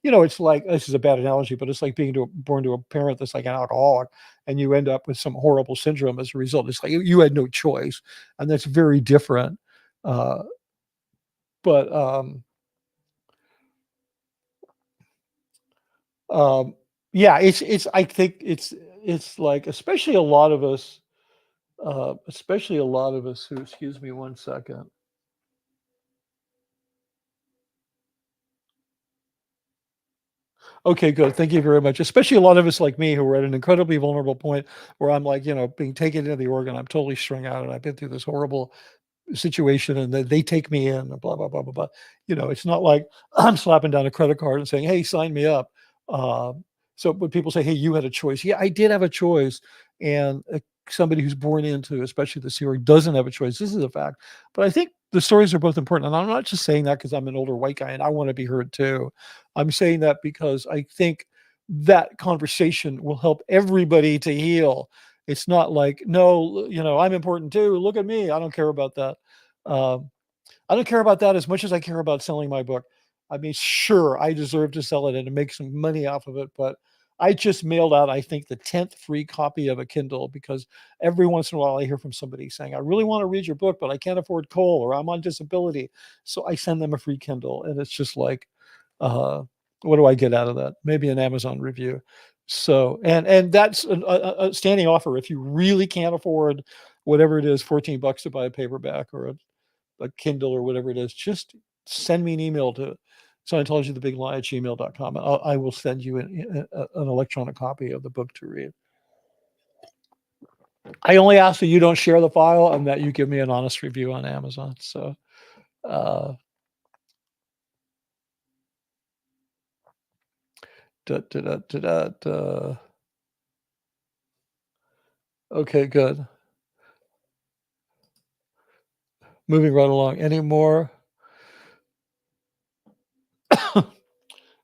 it's like, this is a bad analogy, but it's like being born to a parent that's like an alcoholic, and you end up with some horrible syndrome as a result. It's like you had no choice, and that's very different. Uh, but yeah, it's I think it's like, especially a lot of us, who, excuse me one second. Okay, good. Thank you very much. Especially a lot of us like me who are at an incredibly vulnerable point where I'm like, being taken into the organ. I'm totally strung out, and I've been through this horrible situation, and they take me in, and blah blah blah blah blah. It's not like I'm slapping down a credit card and saying, "Hey, sign me up." So when people say, "Hey, you had a choice," yeah, I did have a choice, and somebody who's born into, especially the series, doesn't have a choice. This is a fact. But I think the stories are both important, and I'm not just saying that because I'm an older white guy and I want to be heard too. I'm saying that because I think that conversation will help everybody to heal. It's not like, no, I'm important too. Look at me. I don't care about that. Um, I don't care about that as much as I care about selling my book. I mean, sure, I deserve to sell it and to make some money off of it, but I just mailed out, I think, the 10th free copy of a Kindle, because every once in a while I hear from somebody saying, I really want to read your book, but I can't afford coal, or I'm on disability. So I send them a free Kindle, and it's just like, uh, what do I get out of that? Maybe an Amazon review. So, and that's a standing offer. If you really can't afford whatever it is, $14 to buy a paperback or a Kindle or whatever it is, just send me an email to Scientologythebiglie@gmail.com. I will send you an electronic copy of the book to read. I only ask that you don't share the file and that you give me an honest review on Amazon. So, da, da, da, da, da, da. Okay, good. Moving right along. Any more?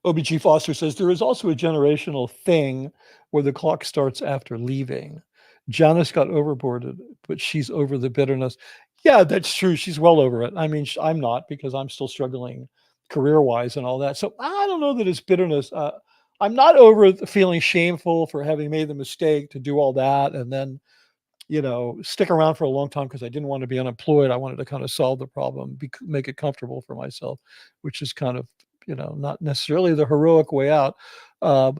OBG Foster says there is also a generational thing where the clock starts after leaving. Janice got overboarded, but she's over the bitterness. Yeah, that's true. She's well over it. I mean, I'm not, because I'm still struggling career-wise and all that. So I don't know that it's bitterness. I'm not over feeling shameful for having made the mistake to do all that and then, stick around for a long time because I didn't want to be unemployed. I wanted to kind of solve the problem, make it comfortable for myself, which is kind of, not necessarily the heroic way out. Uh,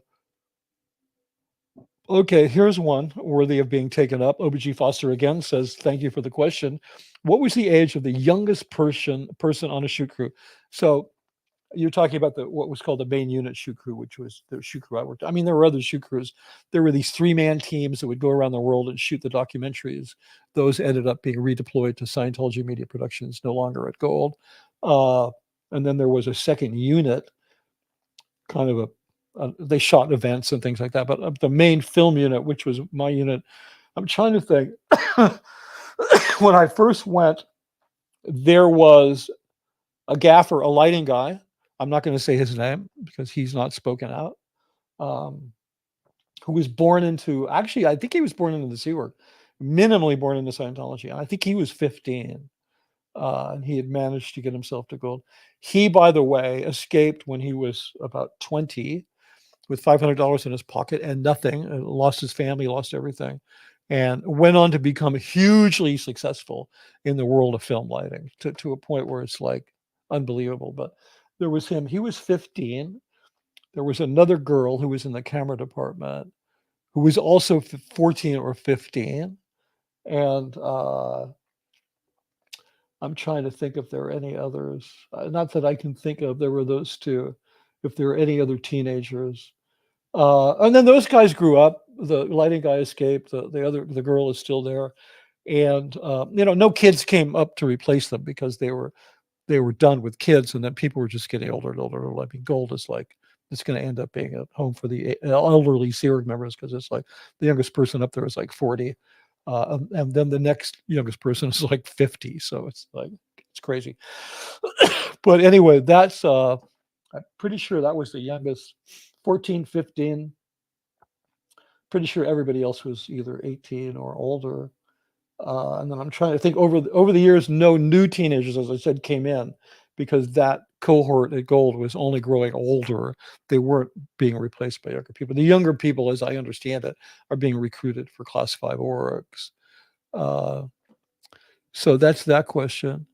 okay, here's one worthy of being taken up. OBG Foster again says, thank you for the question. What was the age of the youngest person on a shoot crew? So you're talking about what was called the main unit shoot crew, which was the shoot crew I worked. I mean, there were other shoot crews. There were these 3-man teams that would go around the world and shoot the documentaries. Those ended up being redeployed to Scientology Media Productions, no longer at Gold. And then there was a second unit, kind of they shot events and things like that. But the main film unit, which was my unit, I'm trying to think. When I first went, there was a gaffer, a lighting guy. I'm not going to say his name because he's not spoken out. Um, who was born into, actually, I think he was born into the Sea Org, minimally born into Scientology. And I think he was 15. And he had managed to get himself to gold. He, by the way, escaped when he was about 20 with $500 in his pocket and nothing, lost his family, lost everything, and went on to become hugely successful in the world of film lighting to a point where it's like unbelievable. But there was him, he was 15. There was another girl who was in the camera department who was also 14 or 15. And I'm trying to think if there are any others. Not that I can think of. There were those two. If there are any other teenagers, and then those guys grew up. The lighting guy escaped. The girl is still there, and no kids came up to replace them because they were done with kids, and then people were just getting older and older. I mean, gold is like it's going to end up being a home for the elderly Sea Org members because it's like the youngest person up there is like 40. And then the next youngest person is like 50. So it's like, it's crazy. But anyway, that's, I'm pretty sure that was the youngest, 14, 15. Pretty sure everybody else was either 18 or older. And then I'm trying to think over the years, no new teenagers, as I said, came in because that cohort at Gold was only growing older. They weren't being replaced by younger people. The younger people, as I understand it, are being recruited for Class 5 orgs. So that's that question.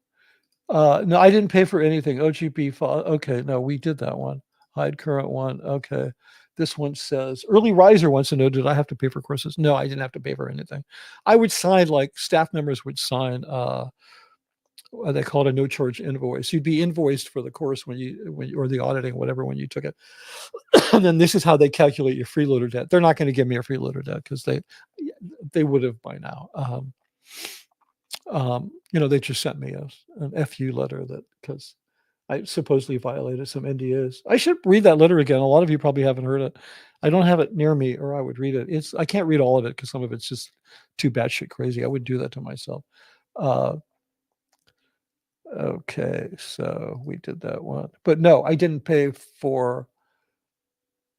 No, I didn't pay for anything. OGP, okay, no, we did that one. Hide current one, okay. This one says, early riser wants to know, did I have to pay for courses? No, I didn't have to pay for anything. I would sign, like staff members would sign, they call it a no charge invoice. You'd be invoiced for the course or the auditing, whatever, when you took it. And then this is how they calculate your freeloader debt. They're not going to give me a freeloader debt because they would have by now. They just sent me an FU letter that because I supposedly violated some NDAs. I should read that letter again. A lot of you probably haven't heard it. I don't have it near me, or I would read it. I can't read all of it because some of it's just too batshit crazy. I wouldn't do that to myself. Okay, so we did that one, but no, I didn't pay for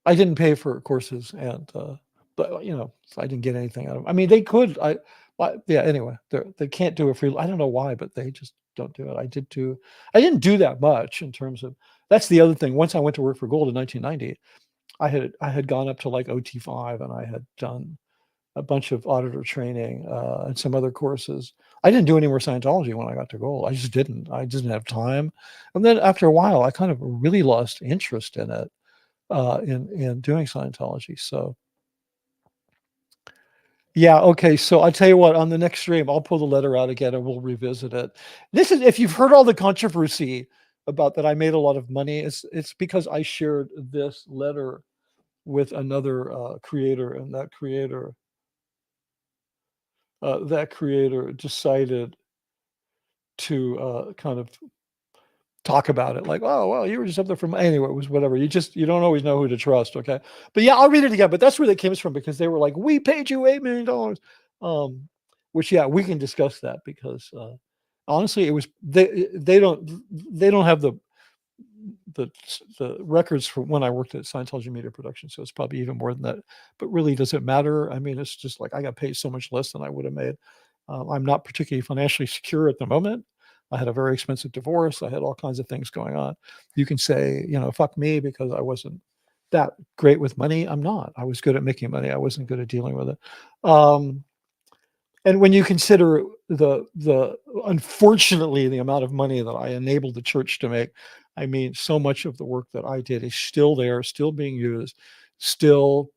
courses, and but I didn't get anything out of them. I mean, they could. Yeah. Anyway, they can't do a free. I don't know why, but they just don't do it. I didn't do that much in terms of. That's the other thing. Once I went to work for Gold in 1990, I had gone up to like OT5, and I had done a bunch of auditor training and some other courses. I didn't do any more Scientology when I got to Gold. I just didn't. I didn't have time. And then after a while, I kind of really lost interest in it, in doing Scientology. So yeah, okay. So I tell you what, on the next stream, I'll pull the letter out again and we'll revisit it. This is, if you've heard all the controversy about that I made a lot of money, it's because I shared this letter with another creator, and that creator decided to kind of talk about it like, oh, well, you were just up there from, anyway, it was whatever. You don't always know who to trust. Okay. But yeah, I'll read it again, but that's where that came from, because they were like, we paid you $8 million. Which, yeah, we can discuss that because, honestly, it was, they don't have the records from when I worked at Scientology Media Production. So it's probably even more than that, but really, does it matter? I mean, it's just like, I got paid so much less than I would have made. I'm not particularly financially secure at the moment. I had a very expensive divorce. I had all kinds of things going on. You can say, fuck me because I wasn't that great with money. I'm not. I was good at making money. I wasn't good at dealing with it. And when you consider the unfortunately the amount of money that I enabled the church to make, I mean, so much of the work that I did is still there, still being used, still,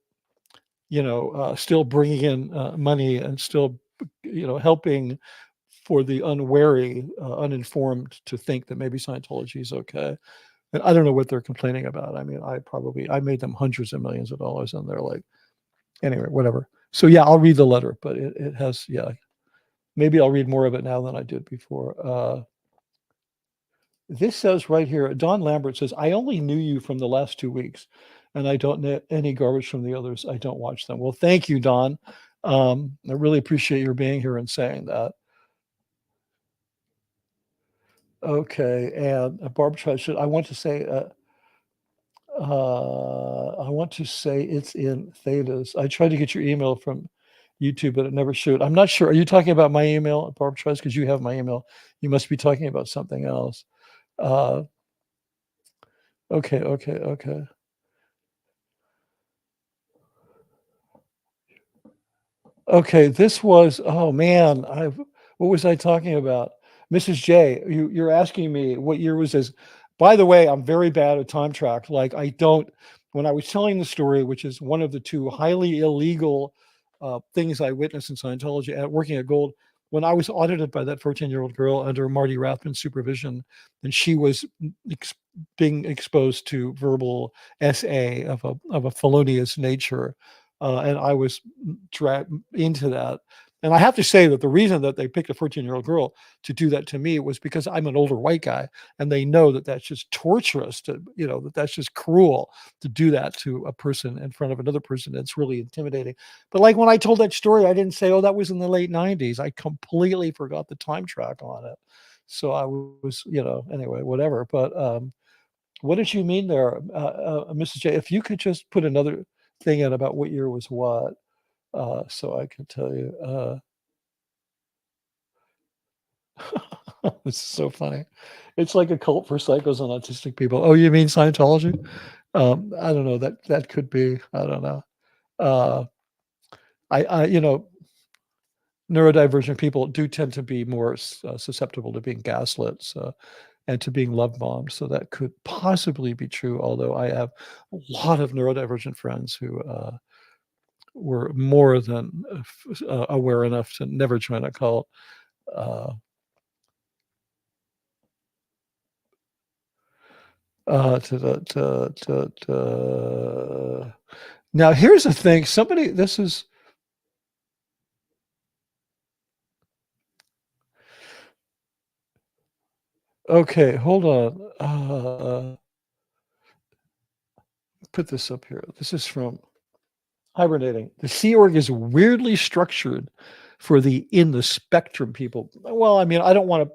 still bringing in money, and still, helping for the unwary, uninformed to think that maybe Scientology is okay. And I don't know what they're complaining about. I mean, I made them hundreds of millions of dollars, and they're like, anyway, whatever. So yeah, I'll read the letter, but it has, yeah, maybe I'll read more of it now than I did before. This says right here, Don Lambert says, I only knew you from the last 2 weeks, and I don't know any garbage from the others. I don't watch them. Well, thank you, Don. I really appreciate your being here and saying that. Okay, and Barbara tries. I want to say. I want to say it's in thetas. I tried to get your email from YouTube, but it never showed. I'm not sure. Are you talking about my email, Barbara Tries? Because you have my email. You must be talking about something else. Uh, okay. Okay, this was, oh man, what was I talking about? Mrs. J, you're asking me what year was this? By the way, I'm very bad at time track. Like I don't, when I was telling the story, which is one of the two highly illegal things I witnessed in Scientology at working at Gold, when I was audited by that 14-year-old girl under Marty Rathman's supervision, and she was being exposed to verbal SA of a felonious nature, and I was dragged into that. And I have to say that the reason that they picked a 14-year-old girl to do that to me was because I'm an older white guy, and they know that that's just torturous to, that that's just cruel to do that to a person in front of another person. It's really intimidating. But like when I told that story, I didn't say, oh, that was in the late 90s. I completely forgot the time track on it. So I was, anyway, whatever. But what did you mean there, Mrs. J? If you could just put another thing in about what year was what, so I can tell you. This is so funny. It's like a cult for psychos and autistic people. Oh, you mean Scientology? I don't know. That could be. I don't know. Uh, I neurodivergent people do tend to be more susceptible to being gaslit. So, and to being love bombed. So that could possibly be true. Although I have a lot of neurodivergent friends who were more than aware enough to never join a cult. Uh, Now, here's the thing. This is okay. Hold on. Put this up here. This is from Hibernating. The Sea Org is weirdly structured for the in the spectrum people. Well, I mean, I don't want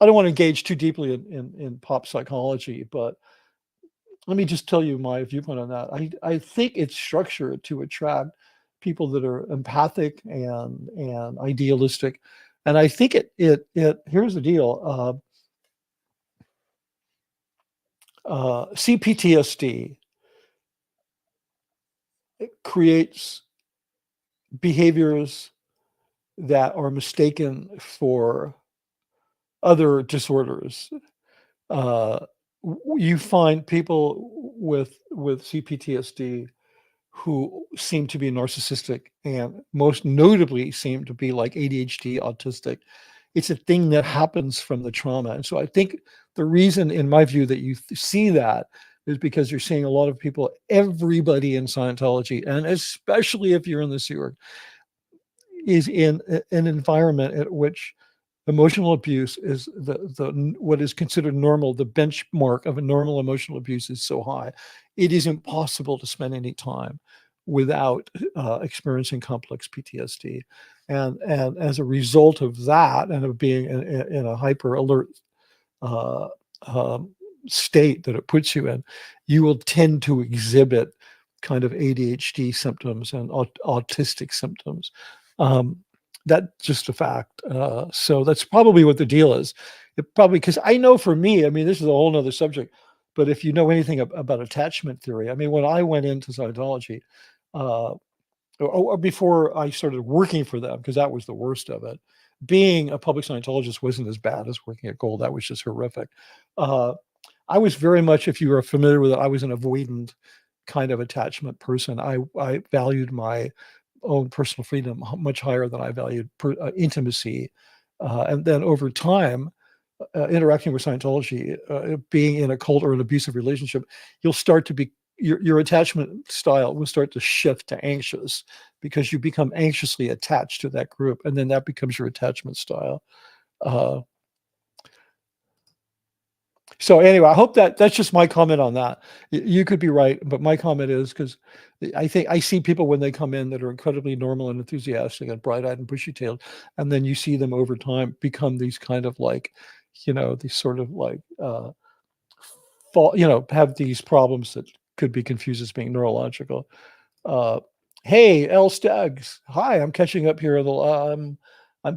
to engage too deeply in pop psychology, but let me just tell you my viewpoint on that. I think it's structured to attract people that are empathic and idealistic, and I think it here's the deal. CPTSD creates behaviors that are mistaken for other disorders. Uh, you find people with CPTSD who seem to be narcissistic and most notably seem to be like ADHD, autistic. It's a thing that happens from the trauma. And so I think the reason, in my view, that you see that is because you're seeing a lot of people, everybody in Scientology, and especially if you're in the Sea Org, is in an environment at which emotional abuse is the what is considered normal. The benchmark of a normal emotional abuse is so high, it is impossible to spend any time without experiencing complex PTSD, and as a result of that and of being in a hyper alert uh, um, state that it puts you in, you will tend to exhibit kind of ADHD symptoms and autistic symptoms. Um, that's just a fact. So that's probably what the deal is. It probably, because I know for me, I mean, this is a whole nother subject, but if you know anything about attachment theory, I mean, when I went into Scientology, uh, or before I started working for them, because that was the worst of it. Being a public Scientologist wasn't as bad as working at Gold. That was just horrific. Uh, I was very much, if you are familiar with it, I was an avoidant kind of attachment person. I valued my own personal freedom much higher than I valued intimacy. And then over time, interacting with Scientology, being in a cult or an abusive relationship, you'll start to be your attachment style will start to shift to anxious because you become anxiously attached to that group, and then that becomes your attachment style. Uh, so anyway, I hope that's just my comment on that. You could be right, but my comment is because I think I see people when they come in that are incredibly normal and enthusiastic and bright-eyed and bushy-tailed, and then you see them over time become these kind of like these sort of like have these problems that could be confused as being neurological. Hey, L Staggs. Hi, I'm catching up here. I'm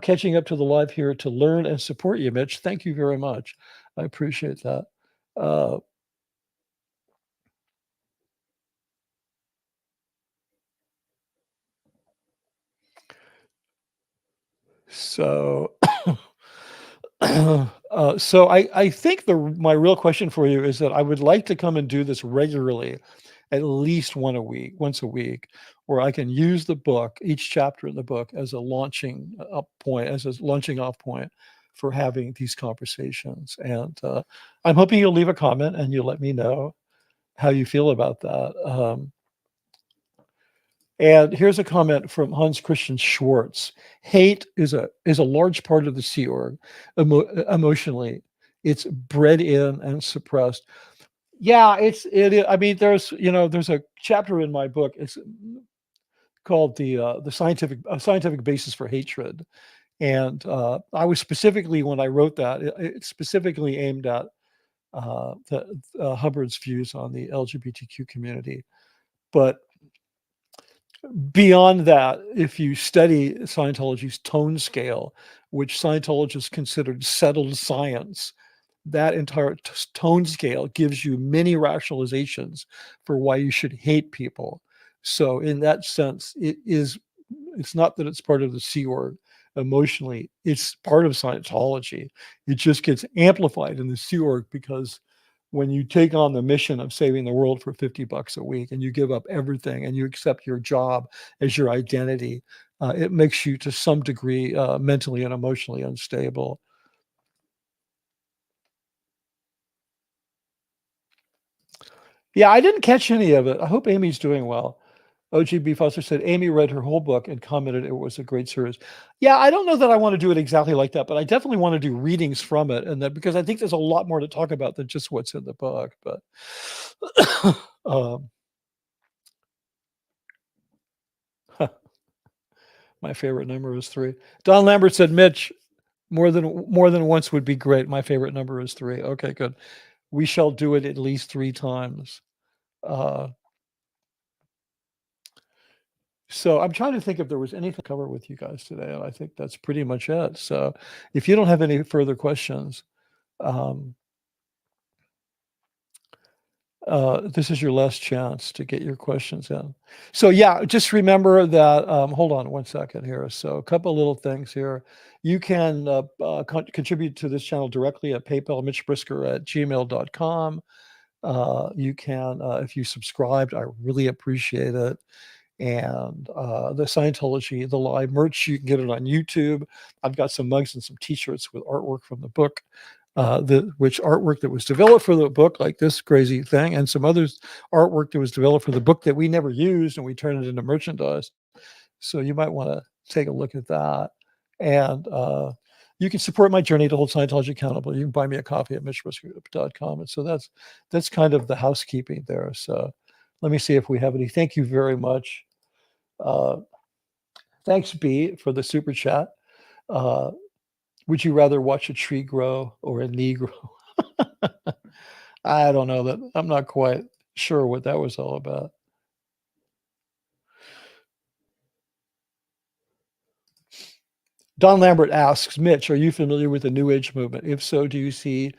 catching up to the live here to learn and support you, Mitch. Thank you very much. I appreciate that. So, so I think my real question for you is that I would like to come and do this regularly, at least once a week, where I can use the book, each chapter in the book, as a launching off point for having these conversations. And I'm hoping you'll leave a comment and you'll let me know how you feel about that. And here's a comment from Hans Christian Schwartz. Hate is a large part of the Sea Org emotionally. It's bred in and suppressed. Yeah, I mean, there's a chapter in my book. It's called the scientific basis for hatred, and I was specifically, when I wrote that, it specifically aimed at Hubbard's views on the LGBTQ community. But beyond that, if you study Scientology's tone scale, which Scientologists considered settled science, that entire tone scale gives you many rationalizations for why you should hate people. So in that sense, it's not that it's part of the Sea Org emotionally, it's part of Scientology. It just gets amplified in the Sea Org because when you take on the mission of saving the world for $50 a week and you give up everything and you accept your job as your identity, it makes you to some degree mentally and emotionally unstable. Yeah, I didn't catch any of it. I hope Amy's doing well. OGB Foster said Amy read her whole book and commented it was a great series. Yeah, I don't know that I want to do it exactly like that, but I definitely want to do readings from it, and that because I think there's a lot more to talk about than just what's in the book. But my favorite number is 3. Don Lambert said, Mitch, more than once would be great. My favorite number is 3. Okay, good. We shall do it at least 3 times. So I'm trying to think if there was anything to cover with you guys today, and I think that's pretty much it. So if you don't have any further questions, this is your last chance to get your questions in. So yeah, just remember that, hold on one second here. So a couple of little things here. You can contribute to this channel directly at PayPal, mitchbrisker@gmail.com. You can, if you subscribed, I really appreciate it. And the Scientology, the live merch, you can get it on YouTube. I've got some mugs and some T-shirts with artwork from the book, which artwork that was developed for the book, like this crazy thing, and some other artwork that was developed for the book that we never used, and we turned it into merchandise. So you might want to take a look at that. And you can support my journey to hold Scientology accountable. You can buy me a coffee at mitchbrisker.com. And so that's kind of the housekeeping there. So let me see if we have any. Thank you very much. Thanks, B, for the super chat. Would you rather watch a tree grow or a knee grow? I don't know that. I'm not quite sure what that was all about. Don Lambert asks, Mitch, are you familiar with the New Age movement? If so, do you see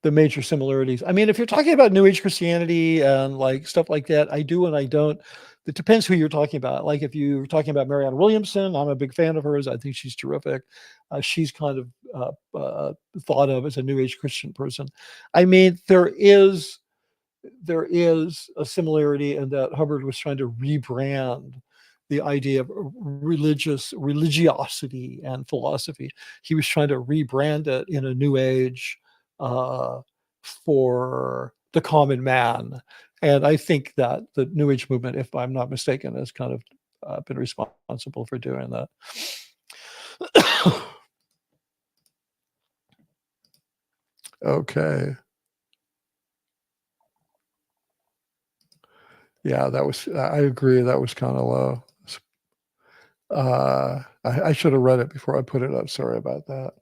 the major similarities? I mean, if you're talking about New Age Christianity and like stuff like that, I do and I don't. It depends who you're talking about. Like if you're talking about Marianne Williamson, I'm a big fan of hers. I think she's terrific. She's kind of thought of as a New Age Christian person. I mean, there is a similarity in that Hubbard was trying to rebrand the idea of religiosity and philosophy. He was trying to rebrand it in a new age for the common man. And I think that the New Age movement, if I'm not mistaken, has kind of been responsible for doing that. Okay. Yeah, I agree. That was kind of low. I should have read it before I put it up. Sorry about that.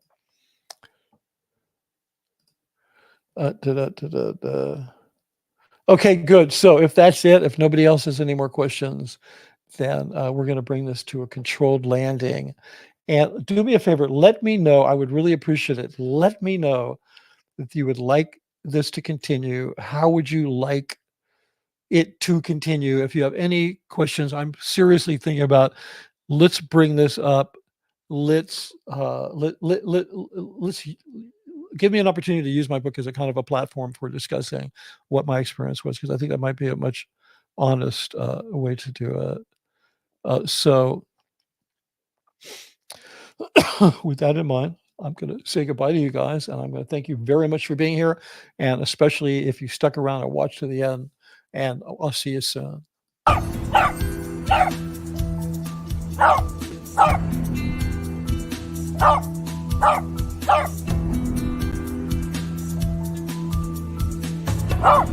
Okay, good. So if that's it, if nobody else has any more questions, then we're going to bring this to a controlled landing. And do me a favor, let me know. I would really appreciate it. Let me know if you would like this to continue. How would you like it to continue? If you have any questions, I'm seriously thinking about, let's bring this up. Let's give me an opportunity to use my book as a kind of a platform for discussing what my experience was, because I think that might be a much honest way to do it. So with that in mind, I'm going to say goodbye to you guys, and I'm going to thank you very much for being here, and especially if you stuck around and watched to the end, and I'll see you soon. Oh!